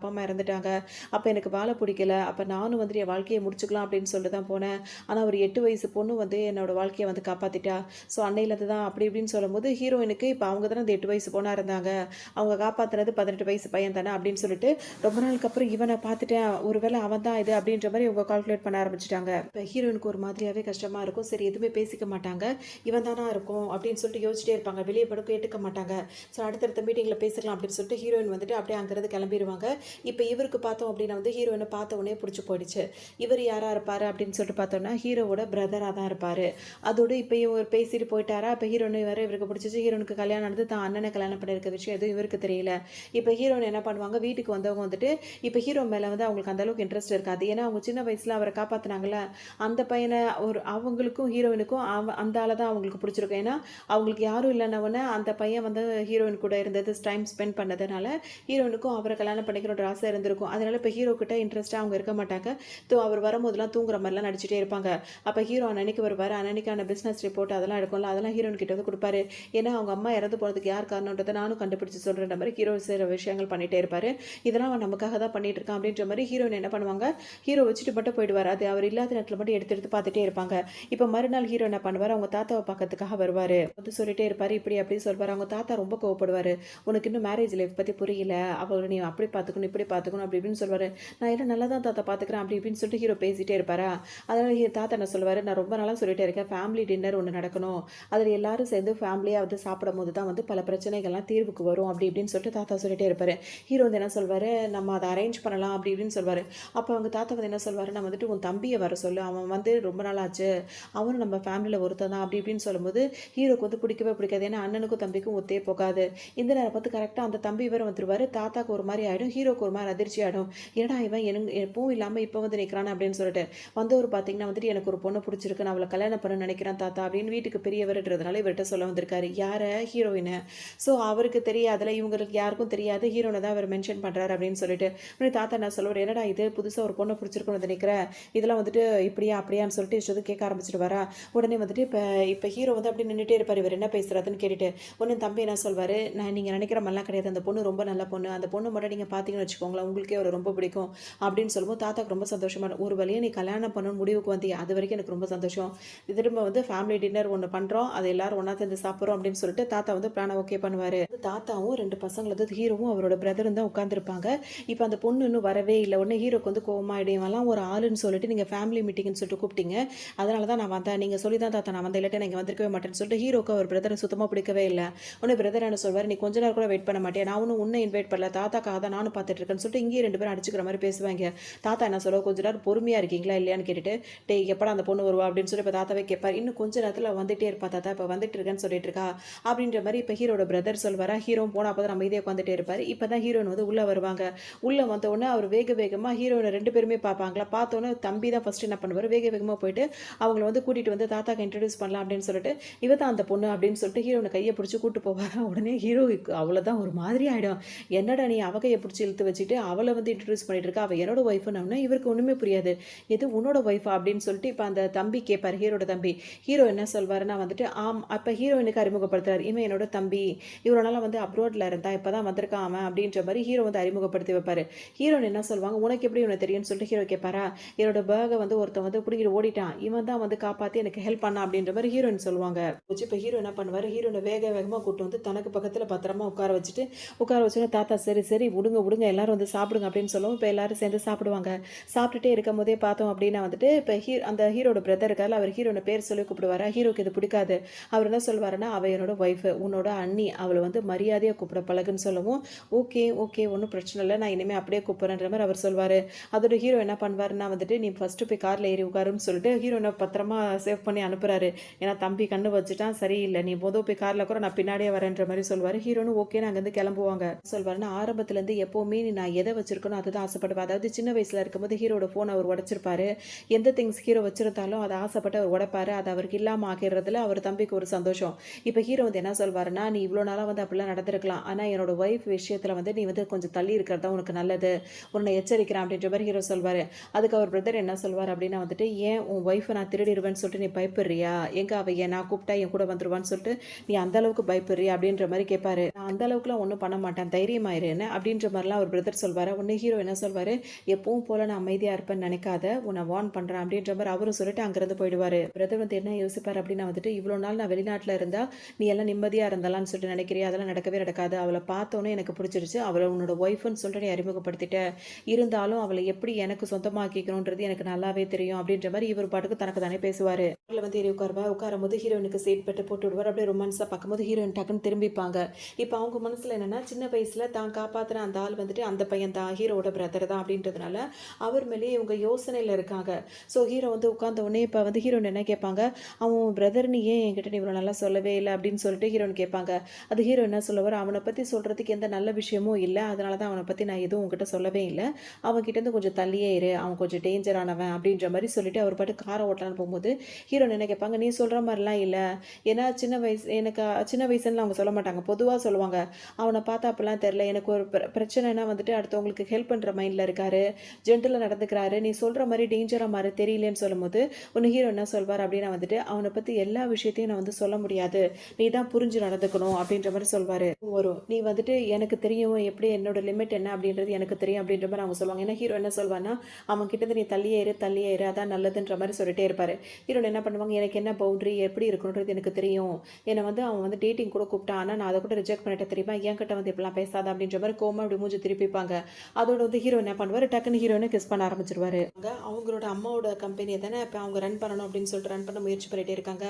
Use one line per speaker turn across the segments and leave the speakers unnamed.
அப்பா அம்மா இறந்துட்டாங்க. அப்போ எனக்கு வாழ பிடிக்கல. அப்போ நானும் வந்துட்டு என் வாழ்க்கையை முடிச்சுக்கலாம் அப்படின்னு சொல்லிட்டு தான் போனேன். ஆனால் ஒரு 8 வயசு பொண்ணு வந்து என்னோட வாழ்க்கையை வந்து காப்பாத்திட்டா. ஸோ அன்னையிலேருந்து தான் அப்படி இப்படின்னு சொல்லும்போது ஹீரோயினுக்கு இப்போ அவங்க தானே அந்த 8 வயசு பொண்ணா இருந்தாங்க. அவங்க காப்பாத்துனது 18 வயசு பையன் தானே அப்படின்னு சொல்லிட்டு ரொம்ப நாளுக்கு அப்புறம் இவனை பார்த்துட்டேன். ஒருவேளை அவன் தான் இது அப்படின்ற மாதிரி இவங்க கால்குலேட் பண்ண ஆரம்பிச்சுட்டாங்க. இப்போ ஹீரோயினுக்கு ஒரு மாதிரியாவே கஷ்டமா இருக்கும். சரி எதுவுமே பேசிக்க மாட்டாங்க. இவன் தானா இருக்கும் அப்படின்னு சொல்லிட்டு யோசிச்சிட்டே இருப்பாங்க. வெளியே படம் கேட்டுக்க மாட்டாங்க. ஸோ அடுத்தடுத்த மீட்டிங்கில் பேசிக்கலாம் அப்படின்னு சொல்லிட்டு ஹீரோயின் வந்துட்டு அப்படியே அங்கேருந்து கிளம்பிடுவாங்க. இப்போ இவருக்கு பார்த்தோம் அப்படின்னா வந்து ஹீரோயினை பார்த்த உடனே பிடிச்சி போயிடுச்சு. இவர் யாரா இருப்பாரு அப்படின்னு சொல்லிட்டு பார்த்தோம்னா ஹீரோவோட பிரதராக தான் இருப்பாரு. அதோடு இப்போ இவர் பேசிட்டு போயிட்டாரா. இப்போ ஹீரோயின் வேற இவருக்கு பிடிச்சிச்சு. ஹீரோனுக்கு கல்யாணம் நடந்து தான் அண்ணனை கல்யாணம் பண்ணியிருக்க விஷயம் எதுவும் இவருக்கு தெரியல. இப்போ ஹீரோயின் என்ன பண்ணுவாங்க, வீட்டுக்கு வந்தவங்க வந்துட்டு இப்போ ஹீரோ மேலே வந்து அவங்களுக்கு அந்த அளவுக்கு இன்ட்ரெஸ்ட் இருக்காது. ஏன்னா அவங்க சின்ன வயசில் அவரை காப்பாற்றினாங்களே அந்த பையனை அவங்களுக்கும் ஹீரோயினுக்கும் அந்த ஆளை தான் அவங்களுக்கு பிடிச்சிருக்கும். ஏன்னா அவங்களுக்கு யாரும் இல்லைன்னவொன்னே அந்த பையன் வந்து ஹீரோயின் கூட இருந்தது டைம் ஸ்பெண்ட் பண்ணதுனால ஹீரோயினுக்கும் அவரை கல்யாணம் பண்ணிக்கணுன்ற ஆசை இருந்திருக்கும். அதனால இப்போ ஹீரோ கிட்ட இன்ட்ரெஸ்ட்டாக அவங்க இருக்க மாட்டாங்க. அவர் வரும்போதெல்லாம் தூங்குற மாதிரிலாம் நடிச்சிட்டே இருப்பாங்க. அப்போ ஹீரோ அன்னைக்கு வருவார். அன்னைக்கான பிஸ்னஸ் ரிப்போர்ட் அதெல்லாம் எடுக்கும்ல, அதெல்லாம் ஹீரோயின் கிட்ட வந்து கொடுப்பாரு. ஏன்னா அவங்க அம்மா இறந்து போனதுக்கு யார் காரணன்றதை நானும் கண்டுபிடிச்சு சொல்கிற மாதிரி ஹீரோ சில விஷயங்கள் பண்ணிகிட்டே இருப்பார். இதெல்லாம் அவன் நமக்காக தான் பண்ணிட்டு இருக்கான் அப்படின்ற மாதிரி ஹீரோயின் என்ன பண்ணுவாங்க, ஹீரோ வச்சுட்டு மட்டும் போயிடுவார். அது அவர் இல்லாத நேரத்தில் மட்டும் எடுத்து எடுத்து பார்த்துட்டே இருப்பாங்க. இப்போ மறுநாள் ஹீரோ என்ன பண்ணுவார், அவங்க தாத்தாவை பார்க்கறதுக்காக வருவார். வந்து சொல்லிட்டே இருப்பார், இப்படி அப்படி சொல்வார். அவங்க தாத்தா ரொம்ப கோவப்படுவார். உனக்கு இன்னும் மேரேஜ் லைஃப் பற்றி புரியல, அவளை நீ அப்படி பார்த்துக்கணும் இப்படி பார்த்துக்கணும் அப்படி இப்படின்னு சொல்வார். நான் என்ன நல்லா தான் தாத்தா பார்த்துக்கிறேன் அப்படி இப்படின்னு சொல்லிட்டு ஹீரோ பேசிட்டே இருப்பாரா. அதனால தாத்தா என்ன சொல்லுவார், நான் ரொம்ப நாளாக சொல்லிட்டே இருக்கேன் ஃபேமிலி டின்னர் ஒன்று நடக்கணும், அதில் எல்லாரும் சேர்ந்து ஃபேமிலியாக வந்து சாப்பிடும் போது தான் வந்து பல பிரச்சனைகள்லாம் தீர்வுக்கு வரும் அப்படி இப்படின்னு சொல்லிட்டு தாத்தா சொல்லிட்டே இருப்பார். ஹீரோ வந்து என்ன சொல்வார், நம்ம அதை அரேஞ்ச் பண்ணலாம் அப்படி இப்படின்னு சொல்வார். அப்போ அவங்க தாத்தா வந்து என்ன சொல்வார், நான் வந்துட்டு உன் தம்பியை வர சொல்லு, அவன் வந்து ரொம்ப நாள் ஆச்சு, அவனும் நம்ம ஃபேமிலியில் ஒருத்தன் தான் அப்படி இப்படின்னு சொல்லும்போது ஹீரோக்கு வந்து பிடிக்கவே பிடிக்காது. ஏன்னா அண்ணனுக்கும் தம்பிக்கும் ஒத்தே போகாது. இந்த நேரம் பார்த்து கரெக்டாக அந்த தம்பி வேறு வந்துருவார். தாத்தாக்கு ஒரு மாதிரி ஆகிடும், ஹீரோக்கு ஒரு மாதிரி அதிர்ச்சி ஆகிடும். ஏன்னா இவன் எப்பவும் இல்லாமல் இப்போ வந்து நிற்கிறான் அப்படின்னு சொல்லிட்டு வந்தவர் பார்த்தீங்கன்னா வந்துட்டு எனக்கு ஒரு பொண்ணு பிடிச்சிருக்கு, நான் அவளை கல்யாணம் பண்ண நினைக்கிறேன் தாத்தா அப்படின்னு வீட்டுக்கு பெரியவர்ன்றதுனால இவர்கிட்ட சொல்ல வந்திருக்காரு. யாரை, ஹீரோயினை. ஸோ அவருக்கு தெரியாதுல, இவங்களுக்கு யாருக்கும் தெரியாது, ஹீரோனை தான் அவர் மென்ஷன் பண்ணுறாரு அப்படின்னு சொல்லிட்டு தாத்தா என்ன சொல்லுவார், என்னடா இது புதுசாக ஒரு பொண்ணை பிடிச்சிருக்குன்னு வந்து நிற்கிறேன், இதெல்லாம் வந்துட்டு இப்படியா அப்படியான்னு சொல்லிட்டு இஷ்டத்து கேட்க ஆரம்பிச்சிட்டு வரா. உடனே வந்துட்டு இப்போ ஹீரோ வந்து அப்படி நின்றுட்டே இருப்பார், இவர் என்ன பேசுறாருன்னு கேட்டுட்டு. உடனே தம்பி என்ன சொல்வார், நான் நீங்கள் நினைக்கிற மாதிரிலாம் கிடையாது, அந்த பொண்ணு ரொம்ப நல்ல பொண்ணு, அந்த பொண்ணு மட்டும் நீங்கள் பார்த்தீங்கன்னு வச்சுக்கோங்களேன் உங்களுக்கே அவர் ரொம்ப பிடிக்கும் அப்படின்னு சொல்லும்போது தாத்தாக்கு ரொம்ப சந்தோஷமான, ஒரு வழியாக நீ கல்யாணம் பண்ணணும் முடிவுக்கு வந்தியா, அது வரைக்கும் எனக்கு ரொம்ப சந்தோஷம், திரும்ப வந்து ஃபேமிலி டின்னர் ஒன்று பண்ணுறோம், அதை எல்லாரும் ஒன்றா சேர்ந்து சாப்பிட்றோம் அப்படின்னு சொல்லிட்டு தாத்தா வந்து பிளானை ஓகே பண்ணுவார். தாத்தாவும் ரெண்டு பசங்களது ஹீரோவும் அவரோட பிரதரும் தான் உட்காந்துருப்பாங்க. இப்போ அந்த பொண்ணு இன்னும் வரவே இல்லை. உடனே ஹீரோக்கு வந்து கோவமாயிடுவெல்லாம், ஒரு ஆளுன்னு சொல்லிட்டு நீங்கள் ஃபேமிலி மீட்டிங்னு சொல்லிட்டு கூப்பிட்டீங்க, அதனால தான் நான் வந்தேன், நீங்கள் சொல்லி தான் தாத்தா நான் வந்தேன், இல்லாட்டி நான் இங்கே வந்திருக்கவே மாட்டேன்னு சொல்லிட்டு ஹீரோக்கு அவர் பிரதரை சுத்தமாக பிடிக்கவே இல்லை. உடனே பிரதர் என்ன சொல்வார், நீ கொஞ்ச நேரம் கூட வெயிட் பண்ண மாட்டேன், நான் ஒன்றும் உன்னை இன்வைட் பண்ணல, தாத்தாக்காக தான் நானும் பார்த்துட்டு இருக்கேன்னு சொல்லிட்டு இங்கேயே ரெண்டு பேரும் அடிச்சுக்கிற மாதிரி பேசுவாங்க. தாத்தா என்ன சொல்லுவோம், கொஞ்ச நேரம் பொறுமையாக இருக்கீங்களா இல்லையான்னு கேட்டுட்டு, டே எப்படா அந்த பொண்ணு வருவா அப்படின்னு சொல்லி இப்போ தாத்தாவே கேட்பார். இன்னும் கொஞ்ச நேரத்தில் வந்துட்டே இருப்பா தாத்தா, இப்போ வந்துட்டு இருக்கேன்னு சொல்லிட்டு இருக்கா அப்படின்ற மாதிரி இப்போ ஹீரோட பிரதர் சொல்வாரா. ஹீரோ போனால் அப்போ தான் நம்ம இதே உட்காந்துட்டே இருப்பார். இப்போ தான் ஹீரோயின் வந்து உள்ளே வருவாங்க. உள்ளே வந்த உடனே அவர் வேக வேகமாக ஹீரோயினை ரெண்டு பேருமே பார்ப்பாங்களா. பார்த்தோன்னே தம்பி தான் ஃபஸ்ட்டு என்ன பண்ணுவார், வேக வேகமாக போயிட்டு அவங்கள வந்து கூட்டிகிட்டு வந்து தாத்தாக்கு இன்ட்ரடியூஸ் பண்ணலாம் அப்படின்னு சொல்லிட்டு, இவ தான் அந்த பொண்ணு அப்படின்னு சொல்லிட்டு ஹீரோனை கையை பிடிச்சி கூட்டு போவார். உடனே ஹீரோவுக்கு அவ்வளோதான் ஒரு மாதிரி ஆகிடும். என்னடா நீ அவ கையை பிடிச்சி இழுத்து வச்சுட்டு அவளை வந்து இன்ட்ரடியூஸ் பண்ணிட்டு இருக்கா, அவள் என்னோட ஒய்ஃப்னு. இவருக்கு ஒன்றுமே புரியாது, எது உன்னோட ஒய்ஃபா அப்படின்னு சொல்லிட்டு இப்போ அந்த தம்பி கேட்பார், ஹீரோட தம்பி. ஹீரோ என்ன சொல்வாருன்னா வந்துட்டு அப்போ ஹீரோயினுக்கு அறிமுகப்படுத்துறாரு, இவன் என்னோட தம்பி, இவரோனால வந்து அப்ரோட்ல இருந்தா இப்போ தான் வந்திருக்கான் அவன் அப்படின்ற மாதிரி ஹீரோ வந்து அறிமுகப்படுத்தி வைப்பாரு. ஹீரோன் என்ன சொல்லுவாங்க, உனக்கு எப்படி இவனை தெரியும்னு சொல்லிட்டு ஹீரோ கேட்பாரா. என்னோட பேகை வந்து ஒருத்தன் வந்து பிடிக்கிட்டு ஓடிட்டான், இவன் தான் வந்து காப்பாற்றி எனக்கு ஹெல்ப் பண்ணா அப்படின்ற மாதிரி ஹீரோயின் சொல்லுவாங்க. இப்போ ஹீரோ என்ன பண்ணுவார், ஹீரோனை வேக வேகமாக கூட்டு வந்து தனக்கு பக்கத்தில் பத்திரமா உட்கார வச்சுட்டு தாத்தா சரி சரி விடுங்க விடுங்க எல்லாரும் வந்து சாப்பிடுங்க அப்படின்னு சொல்லுவோம். இப்போ எல்லாரும் சேர்ந்து சாப்பிடுவாங்க. சாப்பிட்டுட்டே இருக்கும் போதே பார்த்தோம் அப்படின்னா வந்துட்டு இப்போ அந்த ஹீரோட பிரதர் இருக்காரு, அவர் ஹீரோனை பேர் சொல்லி கூப்பிடுவாரா. ஹீரோக்கு இது பிடிக்காது. அவர் என்ன சொல்வாருன்னா, அவ என்னோட ஒய்ஃபு, உன்னோட அண்ணி, அவளை வந்து மரியாதையாக கூப்பிட பழகுன்னு சொல்லவும், ஓகே ஓகே ஒன்றும் பிரச்சனை இல்லை, நான் இனிமேல் அப்படியே கூப்பிட்றேன்ற மாதிரி அவர் சொல்வார். அதோட ஹீரோ என்ன பண்ணுவாருன்னா வந்துட்டு, நீ ஃபஸ்ட்டு போய் காரில் ஏறி உட்காருன்னு சொல்லிட்டு ஹீரோனை பத்திரமா சேவ் பண்ணி அனுப்புறாரு. ஏன்னா தம்பி கண்ணு வச்சுட்டான், சரியில்லை, நீ போய் காரில் கூட நான் பின்னாடியே வரேன்ற மாதிரி சொல்வார். ஹீரோனும் ஓகேன்னு அங்கேருந்து கிளம்புவாங்க. சொல்வாருன்னா, ஆரம்பத்துலேருந்து எப்போவுமே நீ நான் எதை வச்சிருக்கணும் அதுதான் ஆசைப்படுவேன். அதாவது சின்ன வயசில் இருக்கும்போது ஹீரோட ஃபோன் அவர் உடச்சிருப்பாரு. எந்த திங்ஸ் ஹீரோ வச்சிருந்தாலும் அதை ஆசைப்பட்டு அவர் உடைப்பாரு. அது அவருக்கு இல்லாமல் ஆக்கிறதுல அவர் தம்பிக்கு ஒரு சந்தோஷம். இப்போ ஹீரோ வந்து என்ன சொல்வாருன்னா, நீ இவ்வளோ நாளாக வந்து அப்படிலாம் நடந்திருக்கலாம், ஆனால் என்னோட ஒய்ஃப் விஷயத்தில் வந்து நீ வந்து கொஞ்சம் தள்ளி இருக்கிறதா உனக்கு நல்லது, உன்னை எச்சரிக்கிறேன் அப்படின்ற மாதிரி ஹீரோ சொல்வார். அதுக்கு அவர் பிரதர் என்ன சொல்வார் அப்படின்னா வந்துட்டு, ஏன் உன் ஒய்ஃபை நான் திருடிடுவேன்னு சொல்லிட்டு நீ பயப்படுறியா, எங்கே அவ ஏன் நான் கூப்பிட்டா என் கூட வந்துடுவான்னு சொல்லிட்டு நீ அந்த அளவுக்கு பயப்படுறியா அப்படின்ற மாதிரி கேட்பாரு. நான் அந்த அளவுக்குலாம் ஒன்றும் பண்ண மாட்டேன், தைரியமாயிரு என்ன அப்படின்ற மாதிரிலாம் அவர் பிரதர் சொல்வாரு. உடனே ஹீரோ என்ன சொல்வாரு, எப்பவும் போல நான் அமைதியா இருப்பேன்னு நினைக்காத, உன்னை வார்ன் பண்றேன் அப்படின்ற மாரி அவரும் சொல்லிட்டு அங்கிருந்து போயிடுவாரு. பிரதர் வந்து என்ன யோசிப்பாரு அப்படின்னா வந்துட்டு, இவ்வளோ நாள் நான் வெளிநாட்டுல இருந்தா நீ எல்லாம் நிம்மதியா இருந்தலாம்னு சொல்லிட்டு நினைக்கிறியா? அதெல்லாம் நடக்கவே நடக்காது. அவள பார்த்தோனே எனக்கு பிடிச்சிருச்சு. அவள உன்னோட ஒய்ஃப்ன்னு சொல்லிட்டு நீ அறிமுகப்படுத்திட்ட. இருந்தாலும் அவள எப்படி எனக்கு சொந்தமாக்கிக்கணும்ன்றது எனக்கு நல்லாவே தெரியும் அப்படின்ற மாரி இவர் பாட்டுக்கு தனக்கு தானே பேசுவாரு. கார்ல வந்து ஏறி உட்காருவா. உட்காரும்போது ஹீரோயினுக்கு சீட் பெல்ட் போட்டு விடுவாரு. அப்படியே ரொமான்ஸா பார்க்கும்போது ஹீரோயின் டக்குன்னு திரும்பிப்பாங்க. இப்ப அவங்க மனசுல என்னன்னா, சின்ன வயசுல தான் காப்பாத்துன அந்த ஆள் வந்துட்டு அந்த பையன் தான், ஹீரோவோட பிரதர் தான் அப்படின்றதுனால, அவர் மேலேயே இவங்க யோசனையில இருக்காங்க. ஸோ ஹீரோ வந்து உட்கார்ந்த உடனே இப்ப வந்து ஹீரோயின் என்ன கேட்பாங்க, "அவன் உன் பிரதர் நீ ஏன் என்கிட்ட நீ இவ்வளோ நல்லா சொல்லவே இல்ல?" அப்படின்னு சொல்லிட்டு ஹீரோயின் கேட்பாங்க. அது ஹீரோ என்ன சொல்லுவாரு, "அவன பத்தி சொல்றதுக்கு எந்த நல்ல விஷயமும் இல்ல. அதனால தான் அவன பத்தி நான் எதுவும் உன்கிட்ட சொல்லவே இல்ல. அவன் கிட்ட இருந்து கொஞ்சம் தள்ளியே இரு. அவன் கொஞ்சம் டேஞ்சரானவன்." அப்படின்ற மாரி சொல்லிட்டு அவர் பாட்டுக்கு கார ஓட்டலான்னு போகும்போது, ஹீரோயின் என்ன கேட்பாங்க, "நீ சொல்ற மாரிலாம் இல்ல. ஏன்னா சின்ன வயசு எனக்கு சின்ன வயசுன்னு அவங்க சொல்ல மாட்டாங்க. பொதுவா சொல்லுவாங்க. அவன பார்த்தா அப்படிலாம் தெரியல. எனக்கு ஒரு பிரச்சனைனா வந்துட்டு அடுத்தவங்களுக்கு ஹெல்ப் பண்ற மைண்ட்ல இருக்காரு. ஜென்டிலா நடந்துக்கிறாரு. நீ சொல்ற மாரி டேஞ்சரா மாரி தெரியலன்னு சொல்லும்போது, உடனே ஹீரோ என்ன சொல்வாரு அப்படின்னா வந்துட்டு, அவன பத்தி எல்லா விஷயத்தையும் நான் வந்து சொல்ல முடியாது. நீ தான் புரிஞ்சு நடந்துக்கணும் அப்படின்ற மாரி சொல்வாரு. வரும். நீ வந்துட்டு எனக்கு தெரியும் எப்படி என்னோட லிமிட் என்ன அப்படின்றது எனக்கு தெரியும் அப்படின்ற மாரி அவங்க சொல்லுவாங்க. ஏன்னா ஹீரோ என்ன சொல்வான்னா, அவன் கிட்ட இருந்து நீ தள்ளியே இரு, தள்ளியே இரு. அதான் நல்லதுன்ற மாரி சொல்லிட்டே இருப்பாரு. ஹீரோயின் என்ன பண்ணுவாங்க, எனக்கு என்ன பவுண்டரி எப்படி இருக்கணுன்றது எனக்கு தெரியும். என்ன வந்து அவன் வந்து டேட்டிங் கூட கூப்பிட்டான். ஆனா நான் அத கூட ரிஜெக்ட் பண்ணிட்டேன் தெரியுமா? என்கிட்ட வந்து இப்படிலாம் பேசாத அப்படின்ற மாரி கோவமா அப்படி மூஞ்சி திருப்பிப்பாங்க. அதோட வந்து ஹீரோ என்ன பண்ணுவாரு, டக்குன்னு ஹீரோயின கிஸ் பண்ண ஆரம்பிச்சுருவாரு. அவங்களோட அம்மாவோட கம்பெனிய தானே இப்ப அவங்க ரன் பண்ணணும் அப்படின்னு சொல்லிட்டு ரன் பண்ண முயற்சி பண்ணிட்டே இருக்காங்க.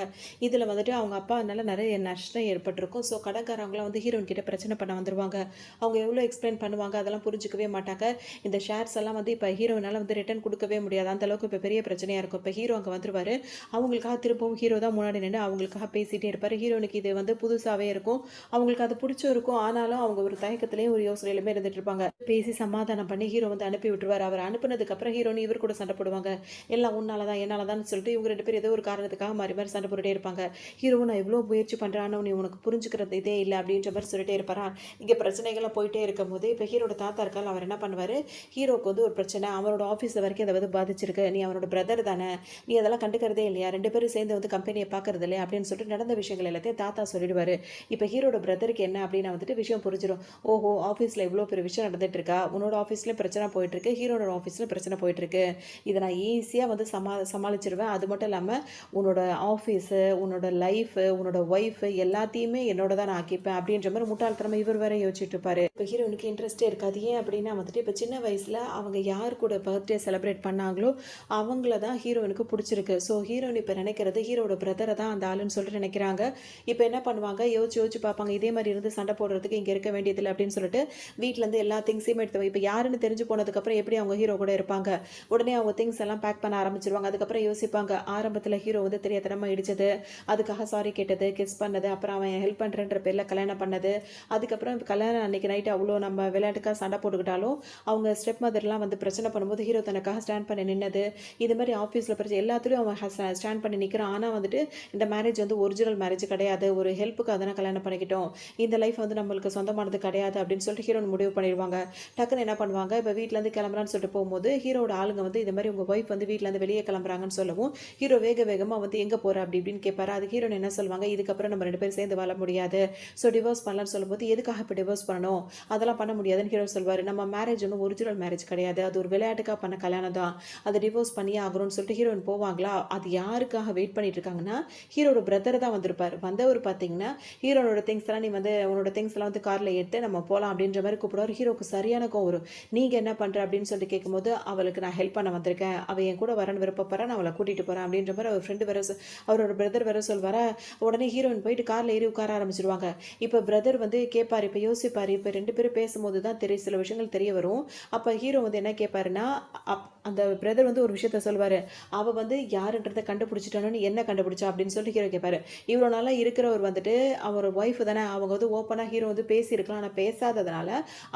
இதுல வந்துட்டு அவங்க அப்பானால நெறைய நஷ்டம் ஏற்பட்டிருக்கும். ஸோ கடன்காரவங்கலாம் வந்து ஹீரோயின் கிட்ட பிரச்சனை பண்ண வந்துருவாங்க. அவங்க எவ்வளோ எக்ஸ்பிளைன் பண்ணுவாங்க, அதெல்லாம் புரிஞ்சுக்கவே மாட்டாங்க. இந்த ஷேர்ஸ் எல்லாம் வந்து இப்ப ஹீரோயினால வந்து ரிட்டர்ன் குடுக்கவே முடியாது. அந்த அளவுக்கு இப்ப பெரிய பிரச்சனையா இருக்கும். இப்ப ஹீரோ அங்க வந்துருவாரு. அவங்களுக்காக திரும்பவும் ஹீரோ தான் முன்னாடி நின்னு அவங்களுக்காக பேசிட்டே இருப்பாரு. ஹீரோயினுக்கு இது வந்து புதுசாவே இருக்கும். அவங்களுக்கு அது பிடிச்சும் இருக்கும். ஆனாலும் அவங்க ஒரு தயக்கத்திலயும் ஒரு யோசனையிலுமே இருந்துட்டு இருப்பாங்க. பேசி சமாதானம் பண்ணி ஹீரோ வந்து அனுப்பி விட்டுருவாரு. அவர் அனுப்புனதுக்கு அப்புறம் ஹீரோயின் இவர் கூட சண்டை போடுவாங்க. எல்லாம் உன்னால தான், என்னால தான்னு சொல்லிட்டு இவங்க 2 பேரும் ஏதோ ஒரு காரணத்துக்காக மாறி மாறி சண்டை போட்டுட்டே இருப்பாங்க. ஹீரோவும் நான் எவ்வளோ முயற்சி பண்றேன். ஆனா நீ உனக்கு புரிஞ்சுக்கிறது இதே இல்ல அப்படின்ற மாரி சொல்லிட்டே இருப்பாரா. இங்க பிரச்சனைகள்லாம் போயிட்டே இருக்கும்போது, இப்ப ஹீரோட தாத்தா இருக்கார்ல, அவர் என்ன பண்ணுவாரு, ஹீரோக்கு வந்து ஒரு பிரச்சனை. அவரோட ஆஃபீஸ்ல வரைக்கும் அத வந்து பாதிச்சிருக்கு. நீ அவனோட பிரதர் தானே. நீ அதெல்லாம் கண்டுக்கிறதே இல்லையா? 2 பேரும் சேர்ந்து வந்து கம்பெனிய பார்க்கறது இல்லையா? அப்படின்னு சொல்லிட்டு நடந்த விஷயங்கள் எல்லாத்தையும் தாத்தா சொல்லிடுவாரு. இப்ப ஹீரோட பிரதருக்கு என்ன அப்படின்னா வந்துட்டு விஷயம் புரிஞ்சிரும். ஓஹோ! ஆஃபீஸ்ல இவ்ளோ பெரிய விஷயம் நடந்துட்டு இருக்கா? உன்னோட ஆஃபீஸ்லயும் பிரச்சனை போயிட்டு இருக்கு. ஹீரோட ஆஃபீஸ்ல பிரச்சனை போயிட்டு இருக்கு. இத நான் ஈஸியா வந்து சமாளிச்சுருவேன். அது மட்டும் இல்லாம உன்னோட ஆஃபீஸு, உன்னோட லைஃபு, உன்னோட ஒய்ஃபு எல்லாத்தையுமே என்னோடதா நான் ஆக்கிப்பேன் அப்படின்ற மாரி முட்டாள்தனமா இவர் வேற யோசிச்சுட்டு இருப்பாரு. இப்ப ஹீரோயினுக்கு இன்ட்ரெஸ்ட்டே இருக்காது. ஏன் அப்படின்னா வந்துட்டு இப்ப சின்ன வயசுல அவங்க யார் கூட பர்த்டே செலிப்ரேட் பண்ணாங்களோ, அவங்கள தான் ஹீரோயினுக்கு புடிச்சிருக்கு. ஸோ ஹீரோயின் இப்ப நினைக்கிறது ஹீரோட பிரதர தான் அந்த ஆளுன்னு சொல்லிட்டு நினைக்கிறாங்க. இப்ப என்ன பண்ணுவாங்க, யோசிச்சு யோசிச்சு பார்ப்பாங்க. இதே மாரி இருந்து சண்டை போடுறதுக்கு இங்க இருக்க வேண்டியதில்ல அப்படின்னு சொல்லிட்டு, வீட்லருந்து எல்லா திங்ஸையுமே எடுத்து இப்ப யாருன்னு தெரிஞ்சு போனதுக்கப்புறம் எப்படி அவங்க ஹீரோ கூட இருப்பாங்க. உடனே அவங்க திங்ஸ் எல்லாம் பேக் பண்ண ஆரம்பிச்சுருவாங்க. அதுக்கப்புறம் யோசிப்பாங்க. ஆரம்பத்துல ஹீரோ வந்து தெரியாத்தனமா இடிச்சது, அதுக்காக சாரி கேட்டது, கிஸ் பண்ணது, அப்புறம் அவன் ஹெல்ப் பண்றேன்ற பேர்ல கல்யாணம் பண்ணது. அதுக்கப்புறம் கல்யாணம் அன்னைக்கு நைட் அவ்ளோ நம்ம விளையாட்டுக்கா சண்டை போட்டுக்கிட்டாலும், அவங்க ஸ்டெப் மதர்லாம் வந்து பிரச்சனை பண்ணும்போது ஹீரோ தனக்காக ஸ்டாண்ட் பண்ணி நின்னது. இது மாரி ஆஃபீஸ்ல பிரச்சனை எல்லாத்துலயும் அவன் ஸ்டாண்ட் பண்ணி நிக்கிறான். ஆனா வந்துட்டு இந்த மேரேஜ் வந்து ஒரிஜினல் மேரேஜ் கிடையாது. ஒரு ஹெல்ப்புக்காக தானே கல்யாணம் பண்ணிக்கிட்டோம். இந்த லைஃப் வந்து நம்மளுக்கு சொந்தமானது கிடையாது அப்படின்னு சொல்லிட்டு ஹீரோயின் முடிவு பண்ணிருவாங்க. டக்குன்னு என்ன பண்ணுவாங்க, இப்ப வீட்லருந்து கிளம்புறான்னு சொல்லிட்டு போகும்போது, ஹீரோவோட ஆளுங்க வந்து இது மாரி உங்க ஒய்ஃப் வந்து வீட்லருந்து வெளிய கிளம்புறாங்கன்னு சொல்லவும், ஹீரோ வேக வேகமா வந்து எங்க போற அப்படி இப்படின்னு கேட்பாரு. அதுக்கு ஹீரோயின் என்ன சொல்லுவாங்க, இதுக்கப்புறம் நம்ம 2 பேரும் சேர்ந்து வாழ முடியாது. ஸோ டிவோர்ஸ் பண்ணலாம்னு சொல்லும்போது, எதுக்காக இப்ப டிவோர்ஸ் பண்ணணும்? அதெல்லாம் பண்ண முடியாதுன்னு ஹீரோ சொல்வாரு. நம்ம மேரேஜ் ஒண்ணும் ஒரிஜினல் மேரேஜ் கிடையாது. அது ஒரு விளையாட்டுக்கா பண்ண கல்யாணம் தான். அத டிவோர்ஸ் பண்ணியே ஆகணும்னு சொல்லிட்டு ஹீரோயின் போவாங்களா, அது யாருக்காக வெயிட் பண்ணிட்டு இருக்காங்கன்னா, ஹீரோட பிரதர் தான் வந்திருப்பாரு. வந்தவர் பார்த்தீங்கன்னா, ஹீரோனோட திங்ஸ் எல்லாம் நீ வந்து உன்னோட திங்ஸ் எல்லாம் வந்து கார்ல ஏத்து நம்ம போலாம் அப்படின்ற மாரி கூப்பிடுவாரு. ஹீரோக்கு சரியான கோவம் வரும். நீங்க என்ன பண்ற அப்படின்னு சொல்லிட்டு கேட்கும்போது, அவளுக்கு நான் ஹெல்ப் பண்ண வந்திருக்கேன். அவ என் கூட வரன்னு விருப்பப்படுறா. நான் அவள கூட்டிட்டு போறேன் அப்படின்ற மாரி அவர் ஃப்ரெண்ட் வேற அவரோட பிரதர் வேற சொல்வாரா. உடனே ஹீரோயின் போயிட்டு கார்ல ஏறி உட்கார ஆரம்பிச்சுருவாங்க. இப்ப பிரதர் வந்து கேட்பாரு. இப்ப யோசிப்பாரு. இப்ப 2 பேரும் பேசும்போது தான் சில விஷயங்கள் தெரிய வரும். அப்ப ஹீரோ வந்து என்ன கேட்பாருன்னா, அந்த பிரதர் வந்து ஒரு விஷயத்த சொல்வாரு. அவ வந்து யாருன்றத கண்டுபிடிச்சிட்டானோன்னு என்ன கண்டுபிடிச்சா அப்படின்னு சொல்லிட்டு ஹீரோ கேட்பாரு. இவ்வளோ நாளா இருக்கிறவர் வந்துட்டு அவர் ஒய்ஃப் தானே. அவங்க வந்து ஓப்பனா ஹீரோ வந்து பேசியிருக்கலாம். ஆனா பேசாததுனால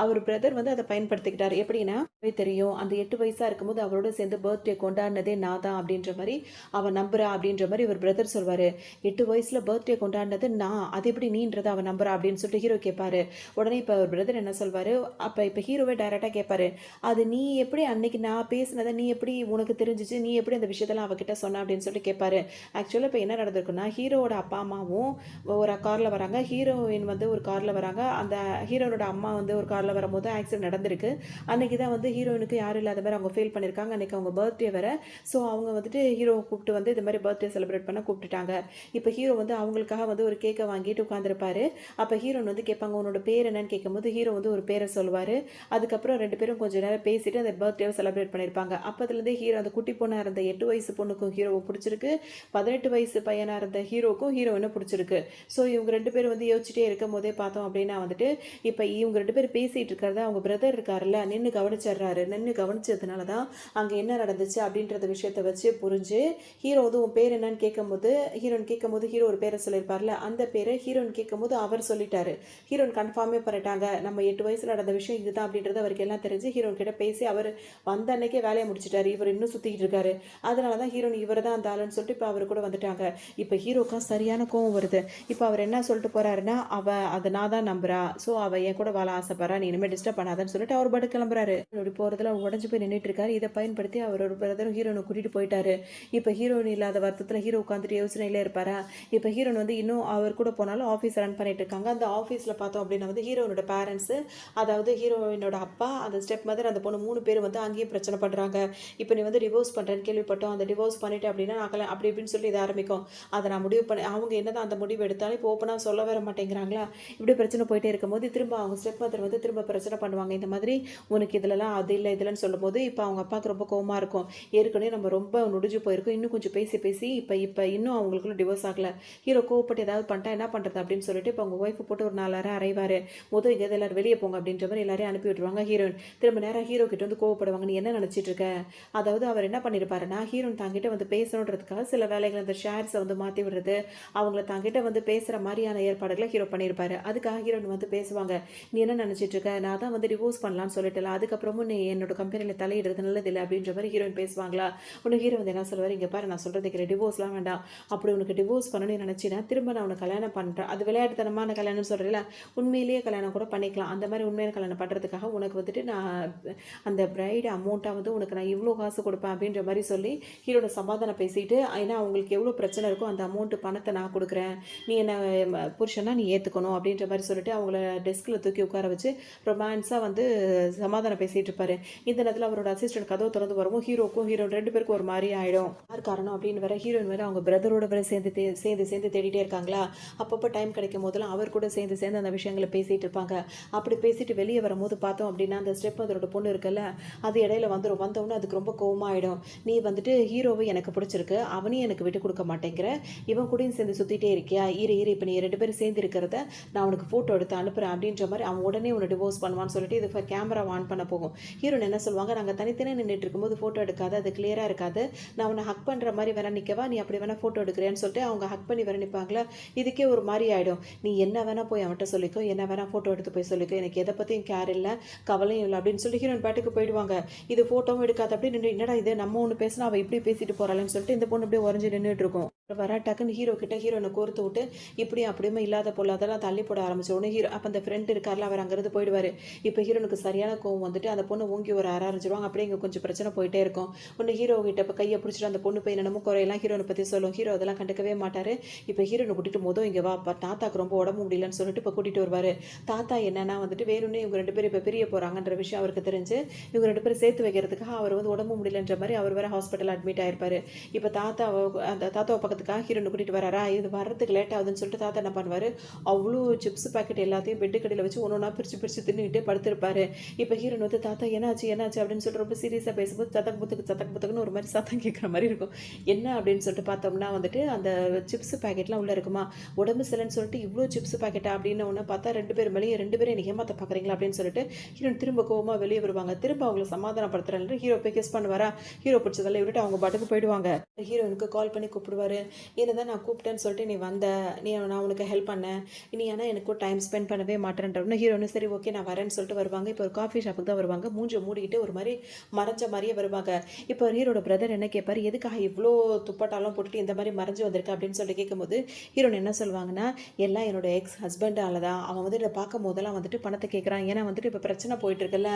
அவர் பிரதர் வந்து அத பயன்படுத்திக்கிட்டாரு. எப்படின்னா, தெரியும் அந்த 8 வயசா இருக்கும்போது அவரோட சேர்ந்து பர்த்டே கொண்டாடினதே நான் தான் அப்படின்ற மாரி அவ நம்புறா அப்படின்ற மாரி இவர் பிரதர் சொல்வாரு. 8 வயசுல பர்த்டே கொண்டாடினது நான். அது எப்படி நீன்றத அவ நம்புறா அப்படின்னு சொல்லிட்டு ஹீரோ கேட்பாரு. உடனே இப்ப அவர் பிரதர் என்ன சொல்வாரு, இப்ப ஹீரோவே டைரக்ட்டா கேட்பாரு. அது நீ எப்படி அன்னைக்கு நான் பேசினத நீ எப்படி உனக்கு தெரிஞ்சுச்சு? நீ எப்படி அந்த விஷயத்தெல்லாம் அவகிட்ட சொன்ன அப்படின்னு சொல்லிட்டு கேட்பாரு. ஆக்சுவலா இப்ப என்ன நடந்திருக்குன்னா, ஹீரோவோட அப்பா, அம்மாவும் ஒரு கார்ல வராங்க. ஹீரோயின் வந்து ஒரு கார்ல வராங்க. அந்த ஹீரோனோட அம்மா வந்து ஒரு கார்ல வரும்போது வரும்போது ஆக்சிடென்ட் நடந்திருக்கு. அன்னைக்கு தான் வந்து ஹீரோயினுக்கு யாரும் இல்லாத மாதிரி அவங்க ஃபீல் பண்ணியிருக்காங்க. அன்னைக்கு அவங்க பர்த்டே வேற. ஸோ அவங்க வந்துட்டு ஹீரோவை கூப்பிட்டு வந்து இது மாதிரி பர்த்டே செலிப்ரேட் பண்ண கூப்பிட்டுட்டாங்க. இப்போ ஹீரோ வந்து அவங்களுக்காக வந்து ஒரு கேக்கை வாங்கிட்டு உட்காந்துருப்பாரு. அப்போ ஹீரோயின் வந்து கேட்பாங்க, உன்னோட பேர் என்னன்னு கேட்கும்போது ஹீரோ வந்து ஒரு பேரை சொல்லுவார். அதுக்கப்புறம் 2 பேரும் கொஞ்சம் நேரம் பேசிட்டு அந்த பர்த்டேவை செலிப்ரேட் பண்ணியிருப்பாங்க. அப்போதுலேருந்தே ஹீரோ அந்த குட்டி பொண்ணாக இருந்த 8 வயசு பொண்ணுக்கும் ஹீரோவை பிடிச்சிருக்கு. 18 வயசு பையனாக இருந்த ஹீரோக்கும் ஹீரோயினை பிடிச்சிருக்கு. ஸோ இவங்க 2 பேரும் வந்து யோசிச்சுட்டே இருக்கும் போதே பார்த்தோம் அப்படின்னா வந்துட்டு இப்போ இவங்க 2 பேரும் பேசிகிட்டு இருக்கிறத அவங்க பிரதர் இருக்காருல்ல நின்று கவனிச்சிடுறாரு. நின்று கவனிச்சதுனால தான் அங்கே என்ன நடந்துச்சு அப்படின்றத விஷயத்தை வச்சு புரிஞ்சு ஹீரோ வந்து உன் பேர் என்னன்னு கேட்கும்போது ஹீரோயின் கேட்கும்போது ஹீரோ ஒரு பேரை சொல்லியிருப்பார்ல அந்த பேரை ஹீரோயின் கேட்கும்போது அவர் சொல்லிட்டாரு. ஹீரோயின் கன்ஃபார்மே பண்ணிட்டாங்க, நம்ம 8 வயசில் நடந்த விஷயம் இதுதான் அப்படின்றது அவருக்கு எல்லாம் தெரிஞ்சு ஹீரோயின் கிட்ட பேசி அவர் வந்த அன்னைக்கே வேலையை முடிச்சிட்டாரு. இவர் இன்னும் சுற்றிக்கிட்டு இருக்காரு. அதனால தான் ஹீரோயின் இவர் தான் அந்த ஆளுன்னு சொல்லிட்டு இப்போ அவர் கூட வந்துட்டாங்க. இப்போ ஹீரோக்கா சரியான கோவம் வருது. இப்போ அவர் என்ன சொல்லிட்டு போறாருன்னா, அதை நான் தான் நம்புறா, ஸோ அவள் என் கூட வாழ ஆசைப்படுறா, நீ இனிமேல் டிஸ்டர்ப் பண்ணாதான்னு சொல்லிட்டு அவர் பட்டு கிளம்புறாரு. இப்படி போகிறதுல உடஞ்சு போய் நின்றுட்டு இருக்காரு. இதை பயன்படுத்தி அவரோட பிரதரும் ஹீரோனை கூட்டிகிட்டு போயிட்டாரு. இப்போ ஹீரோயின் இல்லாத வருத்தத்தில் ஹீரோ உட்காந்துட்டு யோசனையிலே இருப்பாரா. இப்போ ஹீரோயின் வந்து இன்னும் அவர் கூட போனாலும் ஆஃபீஸ் ரன் பண்ணிட்டு இருக்காங்க. அந்த ஆஃபீஸில் பார்த்தோம் அப்படின்னா வந்து ஹீரோனோட பேரண்ட்ஸு, அதாவது ஹீரோயினோட அப்பா, அந்த ஸ்டெப் மதர், அந்த பொண்ணு 3 பேர் வந்து அங்கேயும் பிரச்சனை பண்ணுறாங்க. இப்போ நீ வந்து டிவோர்ஸ் பண்ணுறேன்னு கேள்விப்பட்டோம், அந்த டிவோர்ஸ் பண்ணிட்டு அப்படின்னா நான் அப்படி இப்படின்னு சொல்லி இதை ஆரம்பிக்கும். அதை நான் முடிவு பண்ணி அவங்க என்னதான் அந்த முடிவு எடுத்தாலும் இப்போ ஓப்பனாக சொல்ல வர மாட்டேங்கிறாங்களா. இப்படி பிரச்சனை போயிட்டே இருக்கும்போது திரும்ப அவங்க ஸ்டெப் மதர் வந்து திரும்ப பிரச்சனை பண்ணுவாங்க. இந்த மாதிரி உனக்கு இதிலலாம் அது இல்லை இதுலன்னு சொல்லும் போது இப்போ அவங்க அப்பாவுக்கு ரொம்ப கோவமாக இருக்கும். ஏற்கனவே நம்ம ரொம்ப நொடிஞ்சு போயிருக்கோம், இன்னும் கொஞ்சம் பேசி பேசி இப்போ இன்னும் அவங்களுக்குள்ள டிவோர்ஸ் ஆகலை. ஹீரோ கோவப்பட்டு ஏதாவது பண்ணிட்டா என்ன பண்ணுறது அப்படின்னு சொல்லிட்டு இப்போ அவங்க ஒய்ஃபை போட்டு ஒரு 4 அரை அரைவார். முதல் இங்கே எல்லாரும் வெளியே போங்க அப்படின்ற மாதிரி எல்லாரையும் அனுப்பி விட்டுருவாங்க. ஹீரோயின் திரும்ப நேரம் ஹீரோ கிட்ட வந்து கோவப்படுவாங்க, நீ என்ன நினச்சிட்டு இருக்க. அதாவது அவர் என்ன பண்ணியிருப்பாருன்னா, ஹீரோயின் தாங்கிட்ட வந்து பேசணுன்றதுக்காக சில வேலைகள் அந்த ஷேர்ஸை வந்து மாற்றி விடுறது, அவங்கள தாங்கிட்ட வந்து பேசுகிற மாதிரியான ஏற்பாடுகளை ஹீரோ பண்ணியிருப்பாரு. அதுக்காக ஹீரோயின் வந்து பேசுவாங்க, நீ என்ன நினச்சிட்டு இருக்க, நான் தான் வந்து டிவோர்ஸ் பண்ணலான்னு சொல்லிட்டல, அதுக்கப்புறமும் நீ என்னோட கம்பெனியில் தலையிடுறது நல்லதில்லை அப்படின்ற மாதிரி ஹீரோயின் பேசுவாங்களா. உனக்கு ஹீரோ வந்து என்ன சொல்லுவார், இங்கே பாரு நான் சொல்கிறதுக்கு டிவோர்ஸ்லாம் வேண்டாம், அப்படி உனக்கு டிவோர்ஸ் பண்ணணும்னு நினச்சினா திரும்ப நான் உனக்கு கல்யாணம் பண்ணுறேன், அது விளையாட்டுத்தனமான கல்யாணம்னு சொல்கிறேன், உண்மையிலேயே கல்யாணம் கூட பண்ணிக்கலாம், அந்த மாதிரி உண்மையான கல்யாணம் பண்ணுறதுக்காக உனக்கு வந்துட்டு நான் அந்த பிரைடு அமௌண்ட்டாக வந்து உனக்கு நான் இவ்வளோ காசு கொடுப்பேன் அப்படின்ற மாதிரி சொல்லி ஹீரோட சமாதானம் பேசிட்டு, ஏன்னா அவங்களுக்கு எவ்வளோ பிரச்சனை இருக்கோ அந்த அமௌண்ட்டு பணத்தை நான் கொடுக்குறேன், நீ என்ன புருஷனா நீ ஏற்றுக்கணும் அப்படின்ற மாதிரி சொல்லிட்டு அவங்கள டெஸ்கில் தூக்கி உட்கார வச்சு ரொமான்ஸாக வந்து சமாதானம் பேசிகிட்டு இருப்பாரு. இந்த நேரத்தில் அவரோட அசிஸ்டன்ட் கதவு திறந்து வரவும் ஹீரோக்கும் ஹீரோயின் 2 பேருக்கும் ஒரு மாதிரி ஆகிடும். யார் காரணம் அப்படின்னு வேற ஹீரோயின் வேறு அவங்க பிரதரோட வேறு சேர்ந்து தேடிட்டே இருக்காங்களா. அப்பப்போ டைம் கிடைக்கும் போதெல்லாம் அவர் கூட சேர்ந்து அந்த விஷயங்களை பேசிகிட்டு இருப்பாங்க. அப்படி பேசிட்டு வெளியே வரும்போது பார்த்தோம் அப்படின்னா அந்த ஸ்டெப் அதோட பொண்ணு இருக்குல்ல, அது இடையில வந்தோடனே அதுக்கு ரொம்ப கோவமாயிடும். நீ வந்துட்டு ஹீரோவை எனக்கு பிடிச்சிருக்கு, அவனையும் எனக்கு விட்டு கொடுக்க மாட்டேங்கிற, இவன் கூடயும் சேர்ந்து சுற்றிட்டே இருக்கியா, இரு இப்போ நீ 2 பேரும் சேர்ந்து இருக்கிறத நான் உனக்கு ஃபோட்டோ எடுத்து அனுப்புகிறேன் அப்படின்ற மாதிரி அவன் உடனே உன்னை டிவோர்ஸ் பண்ணுவான்னு சொல்லிட்டு இது கேமரா ஆன் பண்ண போகும். ஹீரோன் என்ன சொல்லுவாங்க, நாங்கள் தனித்தனே நின்றுட்டு இருக்கும்போது ஃபோட்டோ எடுக்காது, அது கிளியராக இருக்காது, நான் உன்னை ஹக் பண்ணுற மாதிரி வேற நிற்கவா, நீ அப்படி வேணால் ஃபோட்டோ எடுக்கிறேன்னு சொல்லிட்டு அவங்க ஹக் பண்ணி வர நிற்பாங்களா. இதுக்கே ஒரு மாதிரி ஆகிடும். நீ என்ன வேணால் போய் அவன்கிட்ட சொல்லிக்கோ, என்ன வேணால் ஃபோட்டோ எடுத்து போய் சொல்லிக்கோ, எனக்கு எதை பற்றியும் கேர் இல்லை, கவலையும் இல்லை அப்படின்னு சொல்லி ஹீரோயின் பாட்டுக்கு போயிடுவாங்க. இது ஃபோட்டோவும் எடுக்காது அப்படி நின்று, என்னடா இது நம்ம ஒன்று பேசினா அவள் இப்படி பேசிட்டு போகிறாள்னு சொல்லிட்டு இந்த பொண்ணு அப்படியே உறைஞ்சி நின்றுட்டு இருக்கும். வர டக்குன்னு ஹீரோ கிட்ட ஹீரோனை கோர்த்து விட்டு இப்படி அப்படியுமே இல்லாத பொருளாதெல்லாம் தள்ளி போட ஆரம்பிச்சோடனே ஹீரோ அப்போ அந்த ஃப்ரெண்ட் இருக்கார்ல அவர் அங்கேருந்து போயிடுவார். இப்போ ஹீரோனுக்கு சரியான கோவம் வந்துட்டு அந்த பொண்ணு ஓங்கி ஒரு ஆரம்பிச்சிருவாங்க. அப்படியே இங்கே கொஞ்சம் பிரச்சனை போயிட்டே இருக்கும். ஒன்று ஹீரோ கிட்ட இப்போ கையை பிடிச்சிட்டு அந்த பொண்ணு போய் என்னமோ குறையெல்லாம் ஹீரோனை பற்றி சொல்லும். ஹீரோ அதெல்லாம் கண்டுக்கவே மாட்டார். இப்போ ஹீரோனை கூட்டிகிட்டு போதும் இங்கே வா, தாத்தாக்கு ரொம்ப உடம்பு முடியலன்னு சொல்லிட்டு இப்போ கூட்டிகிட்டு வருவார். தாத்தா என்னன்னா வந்துட்டு வேணும்னே இவங்க 2 பேரும் இப்போ பிரிய போகிறாங்கன்ற விஷயம் அவருக்கு தெரிஞ்சு இவங்க 2 பேரும் சேர்த்து வைக்கிறதுக்காக அவர் வந்து உடம்பு முடியலன்ற மாதிரி அவர் வேறு ஹாஸ்பிட்டல் அட்மிட் ஆயிருப்பார். இப்போ அந்த தாத்தாவை பக்கத்துக்காக ஹீரோனை கூட்டிகிட்டு வராரா, இது வர்றதுக்கு லேட் ஆகுதுன்னு சொல்லிட்டு தாத்தா என்ன பண்ணுவார், அவ்வளோ சிப்ஸ் பேக்கெட் எல்லாத்தையும் பெட்டு கடையில் வச்சு ஒன்றா பிரித்து தின்னுக்கிட்டே படுத்திருப்பாரு. இப்போ ஹீரோன் வந்து தாத்தா என்னாச்சு அப்படின்னு சொல்லிட்டு ரொம்ப சீரியஸாக பேசும்போது சத்தக்கு புத்துக்குன்னு ஒரு மாதிரி சத்தம் கேட்குற மாதிரி இருக்கும். என்ன அப்படின்னு சொல்லிட்டு பார்த்தோம்னா வந்துட்டு அந்த சிப்ஸ் பேக்கெட்லாம் உள்ளே இருக்குமா, உடம்பு சிலன்னு சொல்லிட்டு இவ்வளோ சிப்ஸ் பேக்கெட்டா அப்படின்னு ஒன்று பார்த்தா 2 பேரும் மேலேயே 2 பேரும் எனக்கு ஏமாற்ற பார்க்குறீங்களா அப்படின்னு சொல்லிட்டு ஹீரோன் திரும்ப கோவமாக வெளியே வருவாங்க. திரும்ப அவங்கள சமாதானப்படுத்துறாங்க. ஹீரோ போய் கிஸ் பண்ணுவாரா, ஹீரோ பிடிச்சதெல்லாம் விட்டுட்டு அவங்க பாட்டுக்கு போயிடுவாங்க. ஹீரோனுக்கு கால் பண்ணி கூப்பிடுவாரு, என்னதான் நான் கூப்பிட்டேன்னு சொல்லிட்டு நீ வந்த, நான் உனக்கு ஹெல்ப் பண்ணேன், நீ ஆனால் எனக்கு டைம் ஸ்பெண்ட் பண்ணவே மாட்டேன்றவனு ஹீரோனு சரி ஓகே நான் வரேன்னு சொல்லிட்டு வருவாங்க. இப்போ ஒரு காஃபி ஷாப்புக்கு தான் வருவாங்க. மூஞ்சை மூடிக்கிட்டு ஒரு மாதிரி மறைஞ்ச மாதிரியே வருவாங்க. இப்போ ஹீரோட பிரதர் என்ன கேட்பாரு, எதுக்காக இவ்வளோ துப்பட்டாலாம் போட்டுட்டு இந்த மாதிரி மறைஞ்சு வந்திருக்க அப்படின்னு சொல்லிட்டு கேட்கும்போது ஹீரோன் என்ன சொல்லுவாங்கன்னா, எல்லாம் என்னோட எக்ஸ் ஹஸ்பண்டால தான், அவன் வந்து இதை பார்க்கும் போதெல்லாம் வந்துட்டு பணத்தை கேட்குறான், ஏன்னா வந்துட்டு இப்போ பிரச்சனை போயிட்டு இருக்குல்ல,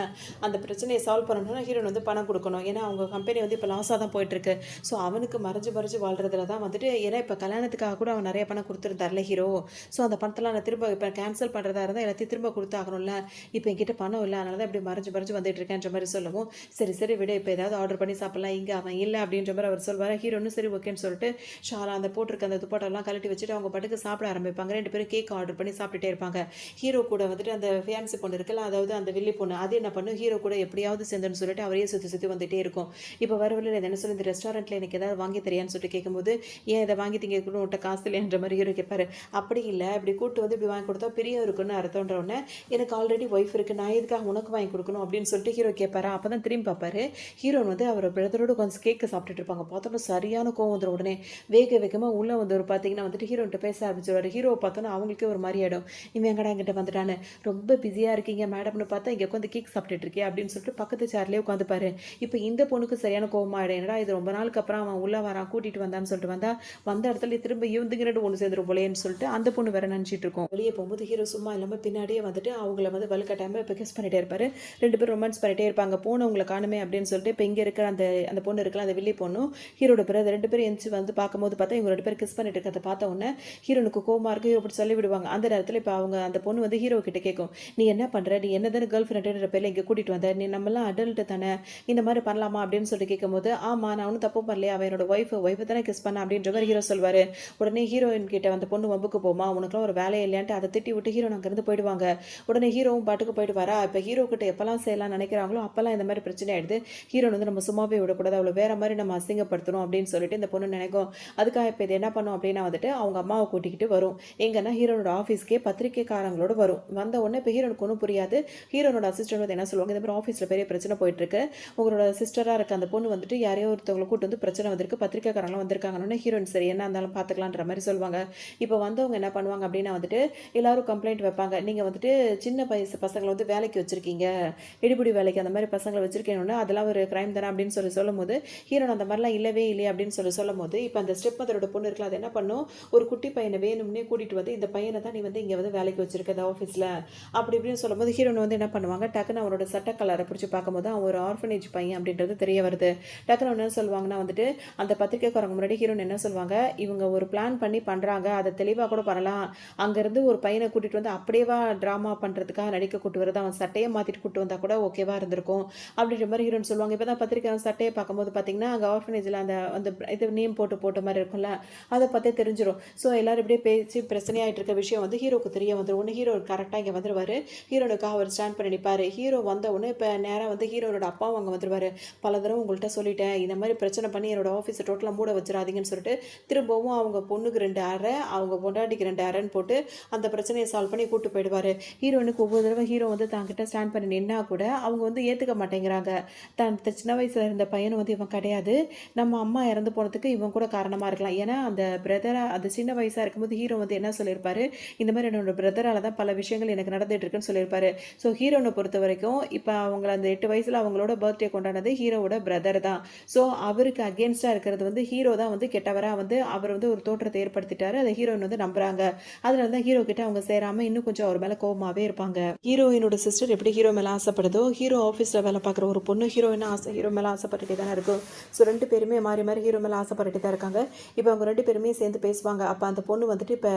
அந்த பிரச்சனையை சால்வ் பண்ணணும்னா ஹீரோன் வந்து பணம் கொடுக்கணும், ஏன்னா அவங்க கம்பெனி வந்து இப்போ லாஸாக தான் போயிட்டுருக்கு. ஸோ அவனுக்கு மறைஞ்சு வாழ்றதுல தான் வந்துட்டு வந்துட்டு ஏன்னா இப்போ கல்யாணத்துக்காக கூட அவன் நிறைய பணம் கொடுத்துருந்தார்ல ஹீரோ. ஸோ அந்த பணத்தெல்லாம் நான் திரும்ப இப்போ கேன்சல் பண்ணுறதா இருந்தால் எல்லாத்தையும் திரும்ப கொடுத்தாகணும்ல. இப்போ என்கிட்ட பணம் இல்லை, அதனால தான் இப்படி மறைஞ்சு மறைஞ்சு வந்துட்டு இருக்கேன்ற மாதிரி சொல்லவும், சரி சரி விட இப்போ ஏதாவது ஆர்டர் பண்ணி சாப்பிட்லாம், இங்கே அவன் இல்லை அப்படின்ற மாதிரி அவர் சொல்வார். ஹீரோன்னு சரி ஓகேன்னு சொல்லிட்டு ஷாலா அந்த போட்டிருக்க அந்த துப்பாட்டெல்லாம் கழட்டி வச்சுட்டு அவங்க பாட்டுக்கு சாப்பிட ஆரம்பிப்பாங்க. 2 பேரும் கேக் ஆர்டர் பண்ணி சாப்பிட்டுட்டே இருப்பாங்க. ஹீரோ கூட வந்துட்டு அந்த ஃபியான்சி பொண்ணு இருக்குல்ல, அதாவது அந்த வில்லி பொண்ணு, அது என்ன பண்ணும், ஹீரோ கூட எப்படியாவது சேர்ந்துன்னு சொல்லிட்டு அவரையே சுற்றி சுற்றி வந்துட்டே இருக்கும். இப்போ வர வழியில் என்ன சொல்லி, இந்த ரெஸ்டாரண்ட்டில் எனக்கு ஏதாவது வாங்கி தரியான்னு சொல்லிட்டு கேட்கும்போது, ஏன் இதை வாங்கி திங்க கூட உன்ட்ட காசு இல்லைன்ற மாதிரி ஹீரோ கேட்பாரு. அப்படி இல்லை, இப்படி கூட்டு வந்து இப்படி வாங்கி கொடுத்தா பிரியம் இருக்குன்னு அர்த்தம்ன்ற உடனே, எனக்கு ஆல்ரெடி ஒய்ஃப் இருக்குது, நான் எதுக்காக உனக்கு வாங்கி கொடுக்கணும் அப்படின்னு சொல்லிட்டு ஹீரோ கேட்பாரா. அப்போ தான் திரும்பி பார்ப்பாரு. ஹீரோன் வந்து அவர் பிரதரோட கொஞ்சம் கேக்கு சாப்பிட்டுட்டு இருப்பாங்க. பார்த்தோன்னா சரியான கோவம் வந்துடும். உடனே வேக வேகமாக உள்ளே வந்து ஒரு பார்த்தீங்கன்னா வந்துட்டு ஹீரோன்ட்ட பேச ஆரம்பிச்சிருவாரு. ஹீரோவை பார்த்தோன்னா அவங்களுக்கே ஒரு மாதிரி ஆகிடும். இவன் எங்கடா என்கிட்ட வந்துட்டான்னு, ரொம்ப பிஸியாக இருக்கீங்க மேடம்னு பார்த்தா இங்கே உட்காந்து கேக் சாப்பிட்டுட்டு இருக்கே அப்படின்னு சொல்லிட்டு பக்கத்து சேர்லேயே உட்காந்துப்பாரு. இப்போ இந்த பொண்ணுக்கு சரியான கோவமாயிடும். என்னடா இது ரொம்ப நாளுக்கு அப்புறம் அவன் உள்ளே வரான், கூட்டிகிட்டு வந்தான்னு சொல்லிட்டு வந்த இடத்துல திரும்ப இவங்க ரெண்டு ஒன்று சேர்ந்துரும் போலேன்னு சொல்லிட்டு அந்த பொண்ணு வேற நினச்சிட்டு இருக்கும். வெளியே போகும்போது ஹீரோ சும்மா இல்லாமல் பின்னாடியே வந்துட்டு அவங்கள வந்து வலுக்கட்டாமல் இப்போ கிஸ் பண்ணிட்டே இருப்பாரு. 2 பேரும் ரொமான்ஸ் பண்ணிட்டே இருப்பாங்க. போனவங்களை காணுமே அப்படின்னு சொல்லிட்டு இப்போ இங்கே இருக்கிற அந்த பொண்ணு இருக்கலாம், அந்த வில்லி பொண்ணும் ஹீரோட பிறகு 2 பேரும் எந்திச்சு வந்து பார்க்கும்போது பார்த்தா இவங்க 2 பேரும் கிஸ் பண்ணிட்டு இருக்கிறத பார்த்த உடனே ஹீரோனுக்கு கோவமா இருக்கு. ஹீரோ அப்படி சொல்லி விடுவாங்க. அந்த நேரத்தில் இப்போ அந்த பொண்ணு வந்து ஹீரோ கிட்ட கேட்கும், நீ என்ன பண்ணுற, நீ என்ன தானே கேர்ள் ஃப்ரெண்டுன்ற பேரில் இங்கே கூட்டிகிட்டு வந்த, நீ நம்மளாம் அடல்ட்டு தானே, இந்த மாதிரி பண்ணலாமா அப்படின்னு சொல்லிட்டு கேட்கும்போது, ஆமாம் நான் ஒன்றும் தப்பு பண்ணலையா, அவன் என்னோட ஒய்ஃபை தானே கிஸ் பண்ண அப்படின்ற மாதிரி ஹீரோ சொல்வார். உடனே ஹீரோயின் கிட்ட அந்த பொண்ணு வம்புக்கு போமா, உனக்குலாம் ஒரு வேலையை இல்லையான்ட்டு அதை திட்டி விட்டு ஹீரோ அங்கேருந்து போயிடுவாங்க. உடனே ஹீரோவும் பாட்டுக்கு போயிட்டு வரா. இப்போ ஹீரோ கிட்ட எப்பெல்லாம் செய்யலாம்னு நினைக்கிறாங்களோ அப்போல்லாம் இந்த மாதிரி பிரச்சனை ஆயிடுது. ஹீரோன் வந்து நம்ம சும்மாவே விடக்கூடாது, அவளை வேற மாதிரி நம்ம அசிங்கப்படுத்தணும் அப்படின்னு சொல்லிட்டு இந்த பொண்ணு நினைக்கும். அதுக்காக இப்போ இது என்ன பண்ணும் அப்படின்னா வந்துட்டு அவங்க அம்மாவை கூட்டிக்கிட்டு வரும். எங்கன்னா ஹீரோனோட ஆஃபீஸ்க்கே பத்திரிக்கைக்காரங்களோட வரும். வந்த உடனே இப்போ ஹீரோனுக்கு ஒன்றும் புரியாது. ஹீரோனோட அசிஸ்டன்ட் வந்து என்ன சொல்லுவாங்க, இந்த மாதிரி ஆஃபீஸில் பெரிய பிரச்சனை போயிட்டு இருக்கு, உங்களோட சிஸ்டராக இருக்க அந்த பொண்ணு வந்துட்டு யாரையோ ஒருத்தவங்களை கூட்டு வந்து பிரச்சனை வந்திருக்கு, பத்திரிக்கைக்காரங்களும் வந்திருக்காங்கன்னு ஹீரோயின் சரி என்ன இருந்தாலும் பார்த்துக்கலான்ற மாதிரி சொல்லுவாங்க. இப்போ வந்தவங்க என்ன பண்ணுவாங்க அப்படின்னா வந்துட்டு எல்லாரும் கம்ப்ளைண்ட் வைப்பாங்க, நீங்கள் வந்துட்டு சின்ன பசங்களை வந்து வேலைக்கு வச்சிருக்கீங்க, இடிபிடி வேலைக்கு அந்த மாதிரி பசங்களை வச்சிருக்கேன்னு, அதெல்லாம் ஒரு கிரைம் தானே அப்படின்னு சொல்லும் போது ஹீரோன் அந்த மாதிரிலாம் இல்லவே இல்லையே அப்படின்னு சொல்லும் போது இப்போ அந்த ஸ்டெப் மதரோட பொண்ணு இருக்கலாம், அது என்ன பண்ணும், ஒரு குட்டி பையனை வேணும்னே கூட்டிகிட்டு வந்து இந்த பையனை தான் நீ வந்து இங்கே வந்து வேலைக்கு வச்சிருக்க அந்த ஆஃபீஸில் அப்படி இப்படின்னு சொல்லும்போது ஹீரோன் வந்து என்ன பண்ணுவாங்க, டக்குன்னு அவரோட சட்ட கலரை பிடிச்சி பார்க்கும்போது அவன் ஒரு ஆர்ஃபனேஜ் பையன் அப்படின்றது தெரிய வருது. டக்குன்னு என்ன சொல்லுவாங்கன்னா வந்துட்டு அந்த பத்திரிக்கைக்காரங்க முன்னாடி ஹீரோன் என்ன சொல்லுவாங்க, இவங்க ஒரு பிளான் பண்ணி பண்ணுறாங்க, அதை தெளிவாக கூட பண்ணலாம், அங்கேருந்து ஒரு பையனை கூட்டிகிட்டு வந்து அப்படியேவா ட்ராமா பண்ணுறதுக்காக நடிக்க கூட்டு வருது, அவன் சட்டையை மாற்றிட்டு கூட்டு வந்தால் கூட ஓகேவா இருந்திருக்கும் அப்படின்ற மாதிரி ஹீரோன் சொல்லுவாங்க. இப்போ தான் பத்திரிக்கை சட்டையை பார்க்கும்போது பார்த்தீங்கன்னா அங்கே ஆர்ஃபனேஜில் அந்த அந்த இது நேம் போட்ட மாதிரி இருக்கும்ல, அதை பார்த்தே தெரிஞ்சிடும். ஸோ எல்லோரும் இப்படியே பேசி பிரச்சனையாகிட்டு இருக்க விஷயம் வந்து ஹீரோக்கு தெரிய வந்துடும். ஒன்று ஹீரோ கரெக்டாக இங்கே வந்துடுவார். ஹீரோனுக்காக அவர் ஸ்டாண்ட் பண்ணி நிற்பார். ஹீரோ வந்த உடனே இப்போ நேராக வந்து ஹீரோனோட அப்பாவும் அங்கே வந்துடுவார். பல தடவை உங்கள்கிட்ட சொல்லிட்டேன், இந்த மாதிரி பிரச்சனை பண்ணி என்னோட ஆஃபீஸை டோட்டலாக மூட வச்சிடாதீங்கன்னு சொல்லிட்டு திரும்பவும் அவங்க பொண்ணுக்கு 2 அறை அவங்க பொண்டாட்டிக்கு 2 அறைன்னு போட்டு அந்த பிரச்சனையை சால்வ் பண்ணி கூட்டு போயிடுவார். ஹீரோனுக்கு ஒவ்வொரு தடவை ஹீரோ வந்து தாங்கிட்ட ஸ்டாண்ட் பண்ணி நின்னா கூட அவங்க வந்து ஏற்றுக்க மாட்டேங்கிறாங்க. தான் சின்ன வயசில் இருந்த பையனும் வந்து இவன் கிடையாது, நம்ம அம்மா இறந்து போனதுக்கு இவன் கூட காரணமாக இருக்கலாம். ஏன்னா அந்த பிரதராக அந்த சின்ன வயசாக இருக்கும்போது ஹீரோ வந்து என்ன சொல்லியிருப்பாரு, இந்த மாதிரி என்னோட பிரதரால் தான் பல விஷயங்கள் எனக்கு நடந்துட்டு இருக்குன்னு சொல்லியிருப்பாரு. ஸோ ஹீரோனை பொறுத்த வரைக்கும் இப்போ அவங்கள அந்த 8 வயசில் அவங்களோட பர்த்டே கொண்டாடினது ஹீரோவோட பிரதர் தான். ஸோ அவருக்கு அகேன்ஸ்டாக இருக்கிறது வந்து ஹீரோ தான் வந்து கெட்டவராக வந்து அவர் வந்து ஒரு தோற்றத்தை ஏற்படுத்திட்டாரு. அதை ஹீரோயின் வந்து நம்புறாங்க. அதனால தான் ஹீரோ கிட்ட அவங்க சேராமல் இன்னும் கொஞ்சம் அவர் மேலே கோபமாகவே இருப்பாங்க. ஹீரோயினோட சிஸ்டர் எப்படி ஹீரோ மேலே ஆசைப்படுதோ, ஹீரோ ஆஃபீஸில் வேலை பார்க்குற ஒரு பொண்ணு ஹீரோ மேலே ஆசைப்பட்டுட்டே தானே இருக்கும். ஸோ 2 பேருமே மாறி மாறி ஹீரோ மேலே ஆசைப்பட்டுட்டு தான் இருக்காங்க. இப்போ அவங்க 2 பேருமே சேர்ந்து பேசுவாங்க. அப்போ அந்த பொண்ணு வந்துட்டு இப்போ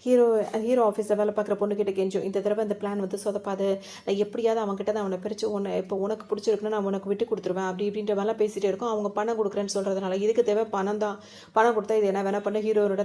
ஹீரோ ஆஃபீஸில் வேலை பார்க்குற பொண்ணு கிட்ட கெஞ்சும், இந்த தடவை இந்த பிளான் வந்து சொதப்பாது, நான் எப்படியாவது அவங்ககிட்ட தான் அவனை பிரித்து இப்போ உனக்கு பிடிச்சிருக்குன்னு நான் உனக்கு விட்டு கொடுத்துருவேன் அப்படி இப்படின்ற மாதிரிலாம் பேசிகிட்டே இருக்கும். அவங்க பணம் கொடுக்குறேன்னு சொல்கிறதுனால இதுக்கு தேவை பணம் தான், பணம் கொடுத்தா இது என்ன வேணா பண்ண ஹீரோனோட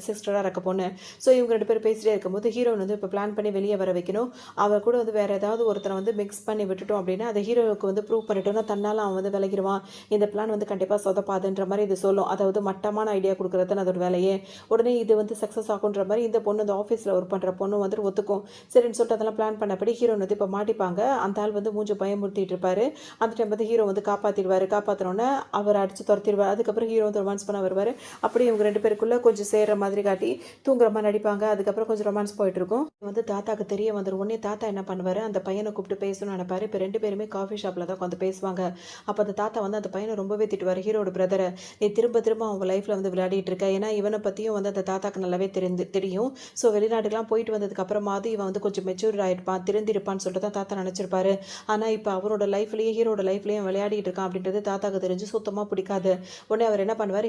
சிஸ்டராக இருக்க பொண்ணு. ஸோ இவங்க 2 பேர் பேசிகிட்டே இருக்கும்போது ஹீரோன் வந்து இப்போ பிளான் பண்ணி வெளியே வர வைக்கணும். அவர் கூட வந்து வேறு ஏதாவது ஒருத்தரை வந்து மிக்ஸ் பண்ணி விட்டுட்டோம் அப்படின்னா அதை ஹீரோவுக்கு வந்து ப்ரூவ் பண்ணிட்டோம்னா தன்னால் அவன் வந்து விலகிடுவான், இந்த பிளான் வந்து கண்டிப்பாக சொதப்பாதுன்ற மாதிரி இது சொல்லும். அதாவது மட்டமான ஐடியா கொடுக்குறது அதோட வேலையே. உடனே இது வந்து சக்ஸஸ் ஆகுன்ற மாதிரி இந்த பொண்ணு அந்த ஆஃபீஸில் ஒர்க் பண்ணுற பொண்ணு வந்து ஒத்துக்கும். சரின்னு சொல்லிட்டு அதெல்லாம் பிளான் பண்ணபடி ஹீரோன் வந்து இப்போ மாட்டிப்பாங்க. அந்த ஆள் வந்து மூஞ்சு பயமுறுத்திட்டு இருப்பாரு. அந்த டைம் வந்து ஹீரோ வந்து காப்பாற்றிடுவார். காப்பாற்றினோன்னே அவர் அடித்து துரத்திடுவார். அதுக்கப்புறம் ஹீரோ வந்து ரொமான்ஸ் பண்ண வருவார். அப்படி இவங்க 2 பேருக்குள்ளே கொஞ்சம் சேர்கிற மாதிரி காட்டி தூங்குற மாதிரி நடிப்பாங்க. அதுக்கப்புறம் கொஞ்சம் ரொமான்ஸ் போயிட்டு இருக்கும். வந்து தாத்தாக்கு தெரிய வந்துடும். உடனே தாத்தா என்ன பண்ணுவார், அந்த பையனை கூப்பிட்டு பேசணும்னு நினைப்பாரு. இப்போ 2 பேருமே காஃபி ஷாப்பில் தான் உட்காந்து பேசுவாங்க. அப்போ அந்த தாத்தா வந்து அந்த பையனை ரொம்பவே திட்டுவார், ஹீரோட பிரதரை, நீ திரும்ப திரும்ப அவங்க லைஃப்பில் வந்து விளையாடிட்டு இருக்க. ஏன்னா இவனை பற்றியும் வந்து அந்த தாத்தாக்கு நல்லாவே தெரியும். ஸோ வெளிநாட்டுக்கெலாம் போயிட்டு வந்ததுக்கு அப்புறமாவது இவன் வந்து கொஞ்சம் மெச்சூர் ஆகிருப்பான், திருந்திருப்பான்னு சொல்லிட்டு தான் தாத்தா நினச்சிருப்பாரு. ஆனால் இப்போ அவரோட லைஃப்லேயே ஹீரோட லைஃப்லேயும் விளையாடிட்டு இருக்கான் அப்படின்றது தாத்தாக்கு தெரிஞ்சு சுத்தமாக பிடிக்காது. உடனே அவர் என்ன பண்ணுவார்,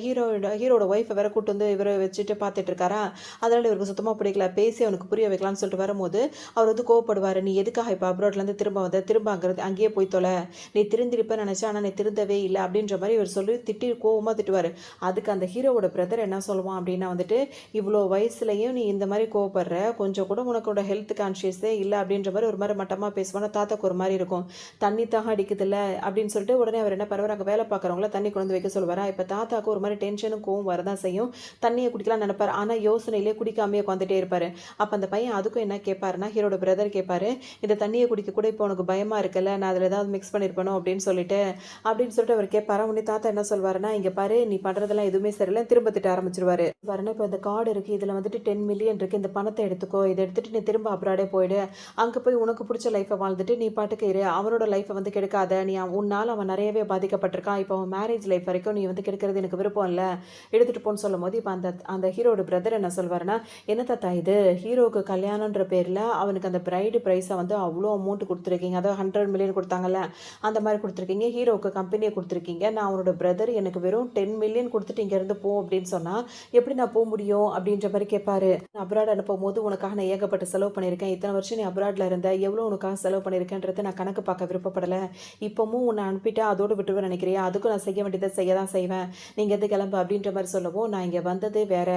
ஹீரோட ஒய்ஃபை வேற கூட்டு வந்து இவரை வச்சுட்டு பார்த்துட்டு இருக்காரா, அதனால இவருக்கு சுத்தமாக பிடிக்கல. பேசி அவனுக்கு புரிய வைக்கலாம்னு சொல்லிட்டு வரும்போது அவர் வந்து கோவப்படுவார். நீ எதுக்காக இப்போ அப்ராட்லேருந்து திரும்ப வந்த, திரும்ப அங்கேயே போய் தொலை, நீ திருந்திருப்பேன்னு நினச்சேன் ஆனால் நீ திருந்தவே இல்லை அப்படின்ற மாதிரி இவர் சொல்லி திட்டி கோவமாக திட்டுவார். அதுக்கு அந்த ஹீரோவோட பிரதர் என்ன சொல்லுவான் அப்படின்னா வந்துட்டு, இவ்வளோ வயசுலையும் நீ இந்த மாதிரி கோவப்படுற, கொஞ்சம் கூட உனக்கோட ஹெல்த் கான்ஷியஸே இல்லை அப்படின்ற மாதிரி ஒரு மாதிரி மட்டமாக பேசுவானா, தாத்தாக்கு ஒரு மாதிரி இருக்கும். தண்ணி தாக அடிக்குதுல்ல அப்படின்னு சொல்லிட்டு உடனே அவர் என்ன பண்ணுவார், அங்கே வேலை பார்க்குறவங்கள தண்ணி கொண்டு வந்து வைக்க சொல்லுவாரா. இப்போ தாத்தாக்கு ஒரு மாதிரி டென்ஷனும் கோவம் வரதான் செய்யும். தண்ணியை குடிக்கலாம் நினைப்பார், ஆனால் யோசனையிலே குடிக்காமையே உட்காந்துட்டே இருப்பார். அப்போ அந்த பையன் அதுக்கும் என்ன கேட்பாருன்னா, ஹீரோட பிரதர் கேட்பாரு, இந்த தண்ணியை குடிக்க கூட இப்போ உனக்கு பயமாக இருக்குல்ல, நான் அதில் ஏதாவது மிக்ஸ் பண்ணியிருப்பேனோ அப்படின்னு சொல்லிட்டு அவர் கேட்பாரா. உடனே தாத்தா என்ன சொல்வாருன்னா, இங்கே பாரு நீ பண்ணுறதெல்லாம் எதுவுமே சரியில்லை, திரும்ப திட்ட ஆரம்பிச்சிருவாரு. பாருன்னா இப்போ இந்த கார்டு இருக்குது, இதில் வந்துட்டு 10 மில்லியன் இருக்குது, இந்த பணத்தை எடுத்துக்கோ, இதை எடுத்துகிட்டு நீ திரும்ப அப்ராடே போயிடு, அங்கே போய் உனக்கு பிடிச்ச லைஃப்பை வாழ்ந்துட்டு நீ பாட்டுக்கு இரு, அவனோட லைஃப்பை வந்து கெடுக்காத, நீ உன்னால் அவன் நிறையவே பாதிக்கப்பட்டிருக்கான், இப்போ அவன் மேரேஜ் லைஃப் வரைக்கும் நீ வந்து கெடுக்கிறது எனக்கு விருப்பம் இல்லை, எடுத்துகிட்டு போன்னு சொல்லும் போது இப்போ அந்த ஹீரோட பிரதர் என்ன சொல்வாருன்னா, என்ன தாத்தா இது, ஹீரோவுக்கு கல்யாணன்ற பேரில் அவனுக்கு அந்த பிரைடு ப்ரைஸை வந்து அவ்வளோ அமௌண்ட் கொடுத்துருக்கீங்க, அதாவது 100 மில்லியன் கொடுத்தாங்கல்ல அந்த மாதிரி கொடுத்துருக்கீங்க, ஹீரோவுக்கு கம்பெனியை கொடுத்துருக்கீங்க, நான் அவனோட பிரதர் எனக்கு வெறும் 10 மில்லியன் கொடுத்துட்டு இங்கேருந்து போ அப்படின்னு சொன்னால் எப்படி நான் போக முடியும் அப்படின்ற மாதிரி கேட்பாரு. அப்ராட் அனுப்பும் போது உனக்காக நான் ஏகப்பட்ட செலவு பண்ணியிருக்கேன், இத்தனை வருஷம் நீ அப்ராட்ல இருந்த, எவ்வளோ உனக்காக செலவு பண்ணியிருக்கேன்றதை நான் கணக்கு பார்க்க விருப்பப்படலை, இப்போவும் உன்னை அனுப்பிட்டா அதோடு விட்டுருவேன் நினைக்கிறியா, அதுக்கும் நான் செய்ய வேண்டியதை செய்ய தான் செய்வேன், நீங்கள் எது கிளம்பு அப்படின்ற மாதிரி சொல்லவும், நான் இங்கே வந்ததே வேற,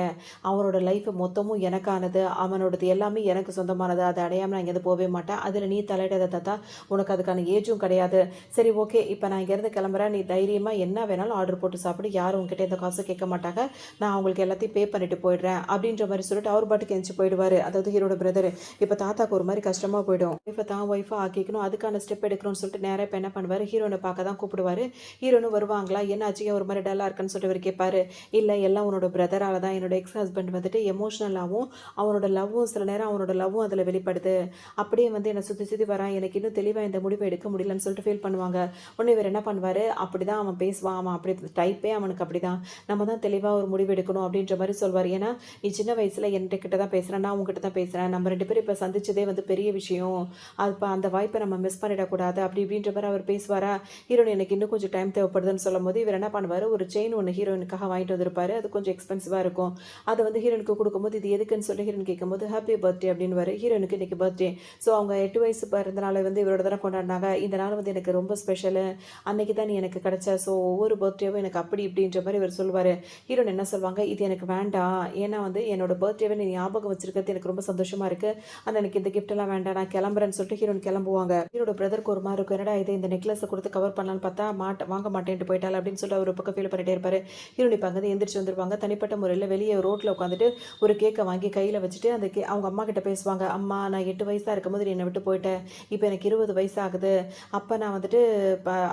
அவனோட லைஃப் மொத்தமும் எனக்கானது, அவனோடது எல்லாமே எனக்கு சொந்தமானது, அதை அடையாமல் நான் இங்கேருந்து போகவே மாட்டேன், அதில் நீ தலையிடாத தாத்தா, உனக்கு அதுக்கான ஏஜும் கிடையாது, சரி ஓகே இப்போ நான் இங்கேருந்து கிளம்புறேன், நீ தைரியமாக என்ன வேணாலும் ஆர்டர் போட்டு சாப்பிடு, யாரும் உங்ககிட்ட இந்த காசு கேட்க மாட்டாங்க, நான் அவங்களுக்கு எல்லாத்தையும் பே பண்ணிட்டு போயிடுறேன் அப்படின்ற மாதிரி சொல்லிட்டு அவர் பாட்டுக்கு எந்திச்சு போயிடுவார். அதாவது ஹீரோட பிரதர். இப்போ தாத்தாக்கு ஒரு மாதிரி கஷ்டமாக போயிடும். இப்போ தான் ஒய்ஃபாக ஆக்கிக்கணும், அதுக்கான ஸ்டெப் எடுக்கணும்னு சொல்லிட்டு நேராக இப்போ என்ன பண்ணுவார், ஹீரோனை பார்க்க தான் கூப்பிடுவார். ஹீரோனும் வருவாங்களா, என்ன ஆச்சு ஒரு மாதிரி டல்லாக இருக்குன்னு சொல்லிட்டு அவர் கேட்பாரு. இல்லை எல்லாம் உன்னோட பிரதரால் தான், என்னோட எக்ஸ் ஹஸ்பண்ட் வந்துட்டு எமோஷ்னலாகவும் அவனோட லவ்வும் சில நேரம் அவனோட லவ்வும் அதில் வெளிப்படுது, அப்படியே வந்து என்னை சுற்றி சுற்றி வரான், எனக்கு இன்னும் தெளிவாக இந்த முடிவை எடுக்க முடியலன்னு சொல்லிட்டு ஃபீல் பண்ணுவாங்க. உடனே இவர் என்ன பண்ணுவார், அப்படி தான் அவன் பேசுவான், அவன் அப்படி டைப்பே அவனுக்கு அப்படி தான், நம்ம தான் தெளிவாக ஒரு முடிவு எடுக்கணும் அப்படின்ற மாதிரி சொல்வார். ஏன்னா நீ சின்ன வயசில் என்கிட்ட தான் பேசுகிறேன், நான் உங்ககிட்ட தான் பேசுகிறேன், நம்ம 2 பேரும் இப்போ சந்திச்சதே வந்து பெரிய விஷயம், அது இப்போ அந்த வாய்ப்பை நம்ம மிஸ் பண்ணிடக்கூடாது அப்படி இப்படின்ற மாதிரி அவர் பேசுவாரா. ஹீரோயின் எனக்கு இன்னும் கொஞ்சம் டைம் தேவைப்படுதுன்னு சொல்லும் போது இவர் என்ன பண்ணுவார், ஒரு செயின் ஒன்று ஹீரோயினுக்காக வாங்கிட்டு வந்திருப்பாரு, அது கொஞ்சம் எக்ஸ்பென்சிவாக இருக்கும், அதை வந்து ஹீரோனுக்கு கொடுக்கும்போது இது எதுக்குன்னு சொல்லி ஹீரோயின் கேட்கும்போது ஹாப்பி பர்த்டே அப்படின்னு வரும். ஹீரோனுக்கு இன்னைக்கு பர்த்டே, ஸோ அவங்க 8 வயசு பிறந்தநாளை வந்து இவரோட தானே கொண்டாடினாங்க, இந்த நாள் வந்து எனக்கு ரொம்ப ஸ்பெஷலு, அன்னைக்கு தான் நீ எனக்கு கிடைச்ச, ஸோ ஒவ்வொரு பர்த்டேவும் எனக்கு அப்படி இப்படின்ற மாதிரி இவர் சொல்லுவார். ஹீரோயின் என்ன சொல்லுவாங்க, இது எனக்கு வேண்டாம், ஏன்னா வந்து என்னோட பர்த்டேவை நீ ஞாபகம் வச்சிருக்கிறது எனக்கு ரொம்ப சந்தோஷமா இருக்கு, ஆனால் எனக்கு இந்த கிஃப்ட் எல்லாம் வேண்டாம், நான் கிளம்புறேன்னு சொல்லிட்டு ஹீரோயின் கிளம்புவாங்க. ஹீரோட பிரதருக்கு ஒரு மாதிரி இருக்கும், என்னடா இது இந்த நெக்லஸை கொடுத்து கவர் பண்ணலான்னு பார்த்தா வாங்க மாட்டேன்ட்டு போயிட்டாள் அப்படின்னு சொல்லிட்டு அவர் பக்கம் ஃபீல் பண்ணிட்டே இருப்பாரு. ஹீரோயின் இப்போ அங்கே எந்திரிச்சு வந்துருவாங்க. தனிப்பட்ட முறையில் வெளியே ரோட்டில் உட்காந்துட்டு ஒரு கேக்கை வாங்கி கையில் வச்சுட்டு அந்த அவங்க அம்மா கிட்ட பேசுவாங்க. அம்மா நான் 8 வயசாக இருக்கும்போது நீ என்னை விட்டு போயிட்டேன், இப்போ எனக்கு 20 வயசு ஆகுது, அப்போ நான் வந்துட்டு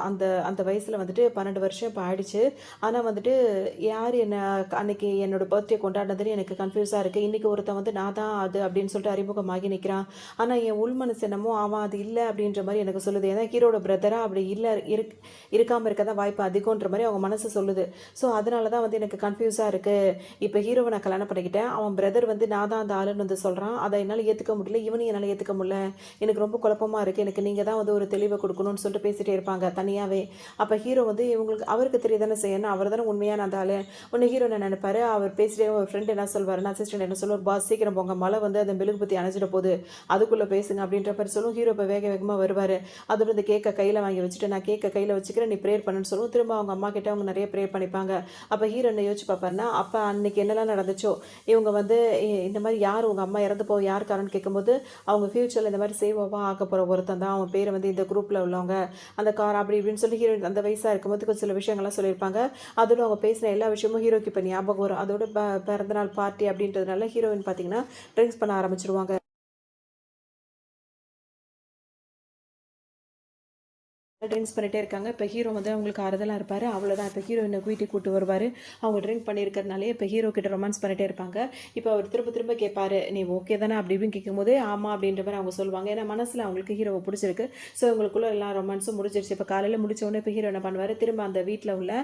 அந்த அந்த வயசில் வந்துட்டு 12 வருஷம் இப்போ ஆயிடுச்சு, ஆனால் வந்துட்டு யார் என்ன அன்னைக்கு என்னோட பர்த்டே கொண்டாடினதுன்னு எனக்கு கன்ஃபியூஸாக இருக்குது, இன்றைக்கி ஒருத்தன் வந்து நான் தான் அது அப்படின்னு சொல்லிட்டு அறிமுகமாகி நிற்கிறான், ஆனால் என் உள் மனசு என்னமோ அவன் அது இல்லை அப்படின்ற மாதிரி எனக்கு சொல்லுது, ஏன்னா ஹீரோட பிரதராக அப்படி இல்லை இருக்காமல் இருக்க தான் வாய்ப்பு அதிகன்ற மாதிரி அவங்க மனசு சொல்லுது. ஸோ அதனால தான் வந்து எனக்கு கன்ஃபியூஸாக இருக்குது, இப்போ ஹீரோவை நான் கல்யாணம் பண்ணிக்கிட்டேன், அவன் பிரதர் வந்து நான் தான் அந்த ஆளுன்னு வந்து சொல்கிறான், அதை என்னால் ஏற்றுக்க முடியல, இவனையும் என்னால் ஏற்றுக்க முடியல, எனக்கு ரொம்ப குழப்பமாக இருக்குது, எனக்கு நீங்கள் தான் வந்து ஒரு தெளிவை கொடுக்கணும்னு சொல்லிட்டு பேசிகிட்டே இருப்பாங்க தனியாகவே. அப்போ ஹீரோ வந்து அவருக்கு தெரியதானே செய்யணும், அவர் தானே உண்மையான அந்த ஆள். ஒன்று ஹீரோ என்ன நினைப்பாரு, அவர் பேசிட்டே ஒரு ஃப்ரெண்ட் என்ன சொல்வாருன்னா, அசிஸ்டன்ட் என்ன சொல்லுவார், பாஸ் சீக்கிரம் போங்க, மழை வந்து அந்த மெழுகுபத்தி அணைச்சிட போகுது, அதுக்குள்ளே பேசுங்க அப்படின்ற மாதிரி சொல்லும். ஹீரோ இப்போ வேக வேகமாக வருவார். அதோட இந்த கேக்கை கையில் வாங்கி வச்சுட்டு நான் கேக்கை கையில் வச்சுக்கிறேன், நீ ப்ரேயர் பண்ணுன்னு சொல்லுவோம். திரும்ப அவங்க அம்மா கிட்ட அவங்க நிறைய ப்ரேயர் பண்ணிப்பாங்க. அப்போ ஹீரோ என்ன யோசிச்சு பார்ப்பாருன்னா, அப்போ அன்னைக்கு என்னெல்லாம் நடந்துச்சோ, இவங்க வந்து இந்த மாதிரி யார் உங்கள் அம்மா இறந்து போக யார் காரணம்னு கேட்கும்போது, அவங்க ஃபியூச்சரில் இந்த மாதிரி சேவாக ஆக்க போகிற ஒருத்தன் தான், அவன் பேரை வந்து இந்த குரூப்பில் உள்ளவங்க அந்த கார் அப்படி இப்படின்னு சொல்லி ஹீரோ அந்த வயசாக இருக்கும்போது கொஞ்சம் சில விஷயங்கள்லாம் சொல்லியிருப்பாங்க. அதோட அவங்க பேசின எல்லா விஷயமும் ஹீரோக்கு இப்போ ஞாபகம் வரும். அதோட பிறந்தநாள் பார்ட்டி அப்படின்றதுனால ஹீரோயின் பார்த்தீங்கன்னா ட்ரிங்க்ஸ் பண்ண ஆரம்பிச்சிருவாங்க. ட்ரிங்க்ஸ் பண்ணிகிட்டே இருக்காங்க. இப்போ ஹீரோ வந்து அவங்களுக்கு ஆறுதலாக இருப்பார். அவ்வளோதான், இப்போ ஹீரோயினை வீட்டுக்கு கூட்டு வருவார். அவங்க ட்ரிங்க் பண்ணியிருக்கிறதுனாலே இப்போ ஹீரோ கிட்ட ரொமான்ஸ் பண்ணிகிட்டே இருப்பாங்க. இப்போ அவர் திரும்ப திரும்ப கேட்பாரு, நீ ஓகே தானே அப்படி இப்படின்னு கேட்கும்போது ஆமாம் அப்படின்ற மாதிரி அவங்க சொல்லுவாங்க. ஏன்னா மனசில் அவங்களுக்கு ஹீரோவை பிடிச்சிருக்கு. ஸோ இவங்களுக்குள்ள எல்லா ரொமான்ஸும் முடிஞ்சிருச்சு. இப்போ காலையில் முடிச்சோடனே இப்போ ஹீரோ என்ன பண்ணுவார், திரும்ப அந்த வீட்டில் உள்ள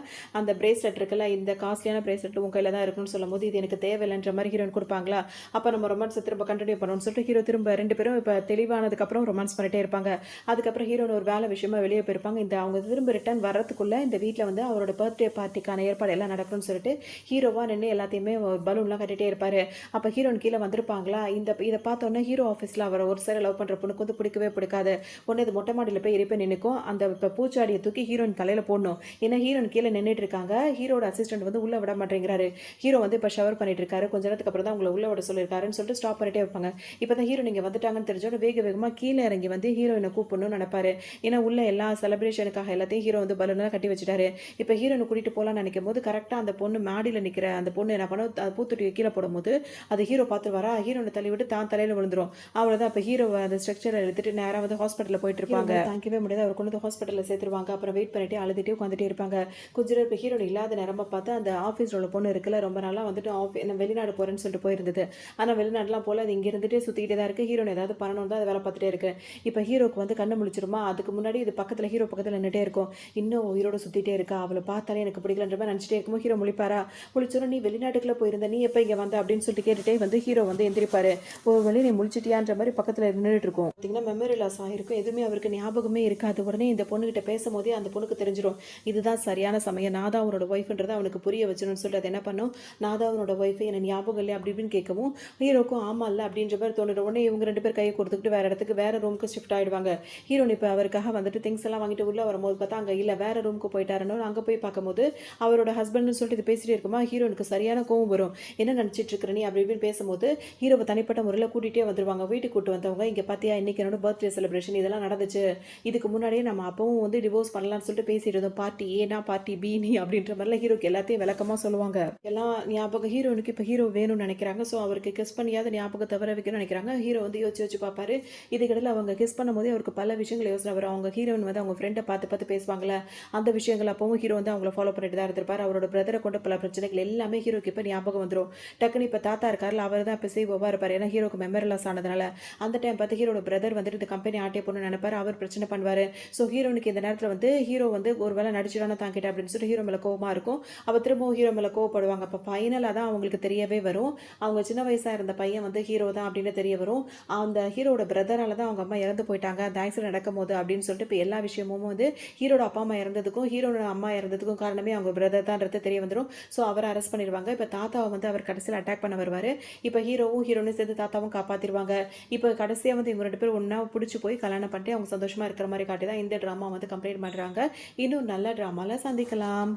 அந்த பிரேஸ்லெட் இருக்குல்ல, இந்த காஸ்ட்லியான பிரேஸ்லெட் உங்கள் கையில் தான் இருக்குன்னு சொல்லும் போது இது எனக்கு தேவையில்லைன்ற மாதிரி ஹீரோயின் கொடுப்பாங்களா. அப்போ நம்ம ரொமான்ஸை திரும்ப கண்டினியூ பண்ணணும்னு சொல்லிட்டு ஹீரோ திரும்ப 2 பேரும் இப்போ தெளிவானதுக்கப்புறம் ரொமான்ஸ் பண்ணிகிட்டே இருப்பாங்க. அதுக்கப்புறம் ஹீரோன்னு ஒரு வேலை விஷயமா வெளியே போயிருப்பாங்க. அவங்க திரும்ப ரிட்டர்ன் வர்றதுக்குள்ள இந்த வீட்ல வந்து அவரோட பர்த்டே பார்ட்டிக்கான ஏற்பாடு எல்லாம் நடக்கணும்னு சொல்லிட்டு ஹீரோவா நின்னு எல்லாத்தையுமே பலூன்லாம் கட்டிட்டே இருப்பாரு. அப்ப ஹீரோயின் கீழ வந்திருப்பாங்களா, இத பார்த்தோனே ஹீரோ ஆஃபீஸ்ல அவர ஒரு சைடு லவ் பண்ற பொண்ணுக்கு வந்து பிடிக்கவே பிடிக்காது. உடனே இது மொட்டை மாடியில போய் ஏறி போய் நின்னுக்கும். அந்த பூச்சாடிய தூக்கி ஹீரோயின் தலையில போடணும். ஏன்னா ஹீரோயின் கீழ நின்னுட்டு இருக்காங்க. ஹீரோட அசிஸ்டன்ட் வந்து உள்ள விட மாட்டேங்கிறாரு. ஹீரோ வந்து இப்ப ஷவர் பண்ணிட்டு இருக்காரு. கொஞ்ச நேரத்துக்கு அப்புறம் தான் உங்கள உள்ள விட சொல்லியிருக்காருன்னு சொல்லிட்டு ஸ்டாப் பண்ணிட்டே இருப்பாங்க. இப்பதான் ஹீரோ நீங்க வந்துட்டாங்கன்னு தெரிஞ்சோட வேக வேகமா கீழ இறங்கி வந்து ஹீரோயின கூப்பிடணும்னு நினைப்பாரு. ஏன்னா உள்ள எல்லா செலிப்ரேஷனுக்காக எல்லாத்தையும் ஹீரோ வந்து பலூன்லாம் கட்டி வச்சுட்டாரு. இப்ப ஹீரோயின கூட்டிட்டு போலாம்னு நினைக்கும்போது கரெக்டா அந்த பொண்ணு மாடியில நிக்கிற அந்த பொண்ணு என்ன பண்ணும், பூத்தொட்டியை கீழ போடும்போது அது ஹீரோ பார்த்துருவாரா, ஹீரோயின தள்ளி விட்டு தான் தலையில விழுந்துரும். அவ்வளவுதான். இப்ப ஹீரோ அந்த ஸ்ட்ரக்சரை எடுத்துட்டு நேரா வந்து ஹாஸ்பிட்டல்ல போயிட்டு இருப்பாங்க. தாங்கிக்கவே முடியாது. அவர் கொண்டு வந்து ஹாஸ்பிட்டல்ல சேர்த்துருவாங்க. அப்புறம் வெயிட் பண்ணிட்டு அழுதுட்டே உட்காந்துட்டே இருப்பாங்க. கொஞ்ச நேரம் இப்ப ஹீரோட இல்லாத நேரமா பார்த்து அந்த ஆஃபீஸ்ல உள்ள பொண்ணு இருக்குல்ல, ரொம்ப நாளா வந்துட்டு வெளிநாடு போறேன்னு சொல்லிட்டு போயிருந்தது. ஆனா வெளிநாடுலாம் போல அது இங்க இருந்துட்டே சுத்திக்கிட்டே தான் இருக்கு. ஹீரோன் ஏதாவது பண்ணணும் தான் அது வேலை பார்த்துட்டே இருக்கு. இப்ப ஹீரோக்கு வந்து கண்ணு முழிச்சிருமா, அதுக்கு முன்னாடி இது பக்கத்துல ஹீரோ பக்கத்துல நின்னுட்டே இருக்கும். இன்னும் உயிரோட சுத்திட்டே இருக்கா, அவளை பார்த்தாலே எனக்கு பிடிக்கலன்ற மாதிரி நினைச்சிட்டே இருக்கும்போது ஹீரோ முழிப்பாரா, முழிச்சோன்னா நீ வெளிநாட்டுக்குள்ள போயிருந்த, நீ எப்ப இங்க வந்த அப்படின்னு சொல்லிட்டு கேட்டுட்டே வந்து ஹீரோ வந்து எந்திரிப்பாரு. ஒரு வழி நீ முழிச்சிட்டியான்ற மாதிரி பக்கத்துல நின்றுட்டு இருக்கும். பார்த்தீங்கன்னா மெமரி லாஸ் ஆகிருக்கும். எதுவுமே அவருக்கு ஞாபகமே இருக்காது. உடனே இந்த பொண்ணுகிட்ட பேசும்போதே அந்த பொண்ணுக்கு தெரிஞ்சிடும், இதுதான் சரியான சமயம், நான் தான் அவனோட ஒய்ஃப்ன்றதை அவனுக்கு புரிய வச்சணும்னு சொல்லிட்டு அது என்ன பண்ணும், நான் தான் அவனோட ஒய்ஃபு, என்ன ஞாபகம் இல்லை அப்படி இப்படின்னு கேட்கவும் ஹீரோக்கும் ஆமா இல்லை அப்படின்ற மாதிரி தோணுற உடனே இவங்க 2 பேர் கையை கொடுத்துக்கிட்டு வேற இடத்துக்கு வேற ரூமுக்கு ஷிஃப்ட் ஆயிடுவாங்க. ஹீரோன் இப்போ அவருக்காக வந்துட்டு திங்ஸ் எல்லாம் வாங்கிட்டு உள்ள வரும்போது பார்த்தா அங்கே இல்லை, வேற ரூமுக்கு போயிட்டாருன்னு அங்கே போய் பார்க்கும்போது அவரோட ஹஸ்பண்ட்னு சொல்லிட்டு இது பேசிட்டே இருக்குமா ஹீரோனுக்கு சரியான கோவம் வரும். என்ன நினச்சிட்டு இருக்கிற நீ அப்படி இப்படின்னு பேசும்போது ஹீரோவை தனிப்பட்ட முறையில் கூட்டிகிட்டே வந்துருவாங்க. வீட்டுக்கு கூட்டு வந்தவங்க இங்கே பார்த்தியா இன்னைக்கு என்னோட பர்த்டே செலிப்ரேஷன் இதெல்லாம் நடந்துச்சு, இதுக்கு முன்னாடியே நம்ம அப்பவும் வந்து டிவோர்ஸ் பண்ணலாம்னு சொல்லிட்டு பேசிட்டு இருந்தோம், பார்ட்டி ஏனா பார்ட்டி பி நீ அப்படின்ற மாதிரிலாம் ஹீரோக்கு எல்லாத்தையும் விளக்கமாக சொல்லுவாங்க. எல்லாம் ஞாபகம் ஹீரோனுக்கு இப்போ ஹீரோ வேணும்னு நினைக்கிறாங்க. ஸோ அவருக்கு கிஸ் பண்ணியாவது ஞாபகம் தவிர வைக்கணும்னு நினைக்கிறாங்க. ஹீரோ வந்து யோசிச்சு பார்ப்பாரு. இதுக்கிடையில் அவங்க கிஸ் பண்ணும்போது அவருக்கு பல விஷயங்கள் யோசனை வரும். அவங்க ஹீரோயின் வந்து அவங்க ஃப்ரெண்டை பார்த்து பேசுவாங்கல்ல, அந்த விஷயங்கள் அப்பவும் ஹீரோ வந்து அவங்கள ஃபாலோ பண்ணிட்டு தான் இருந்திருப்பாரு. அவரோட பிரதரை கொண்ட பல பிரச்சனைகள் எல்லாமே ஹீரோக்கு இப்போ ஞாபகம் வந்துடும். டக்குன்னு இப்போ தாத்தா இருக்காருல, அவர் தான் இப்போ சேவோவாக இருப்பார். ஏன்னா ஹீரோக்கு மெமரி லாஸ் ஆனதுனால அந்த டைம் பார்த்து ஹீரோட பிரதர் வந்துட்டு இந்த கம்பெனி ஆட்டே போகணும்னு நினைப்பாரு. அவர் பிரச்சனை பண்ணுவார். ஸோ ஹீரோனுக்கு இந்த நேரத்தில் வந்து ஹீரோ வந்து ஒரு வேளை நடிச்சிடானு தான் கேட்டேன் அப்படின்னு சொல்லிட்டு ஹீரோ மேலே கோவமாக இருக்கும். அவள் திரும்பவும் ஹீரோ மேலே கோவப்படுவாங்க. அப்போ ஃபைனலாக தான் அவங்களுக்கு தெரியவே வரும், அவங்க சின்ன வயசாக இருந்த பையன் வந்து ஹீரோ தான் அப்படின்னு தெரிய வரும். அந்த ஹீரோட பிரதரால தான் அவங்க அம்மா இறந்து போயிட்டாங்க அந்த ஆக்சிடென்ட் நடக்கும் போது அப்படின்னு சொல்லிட்டு இப்போ எல்லா விஷயமும் வந்து ஹீரோட அப்பா அம்மா இறந்ததுக்கும் ஹீரோட அம்மா இறந்ததுக்கும் காரணமே அவங்க பிரதர் தான்றது தெரிய வந்துடும். ஸோ அவரை அரெஸ்ட் பண்ணிடுவாங்க. இப்போ தாத்தாவை வந்து அவர் கடைசியில் அட்டாக் பண்ண வருவார். இப்போ ஹீரோவும் ஹீரோனும் சேர்ந்து தாத்தாவும் காப்பாற்றிடுவாங்க. இப்போ கடைசியாக வந்து இவங்க 2 பேரும் ஒன்றா பிடிச்சி போய் கல்யாணம் பண்ணிட்டு அவங்க சந்தோஷமாக இருக்கிற மாதிரி காட்டி தான் இந்த ட்ராமா வந்து கம்ப்ளீட் பண்ணுறாங்க. இன்னும் நல்ல ட்ராமாவில் சந்திக்கலாம்.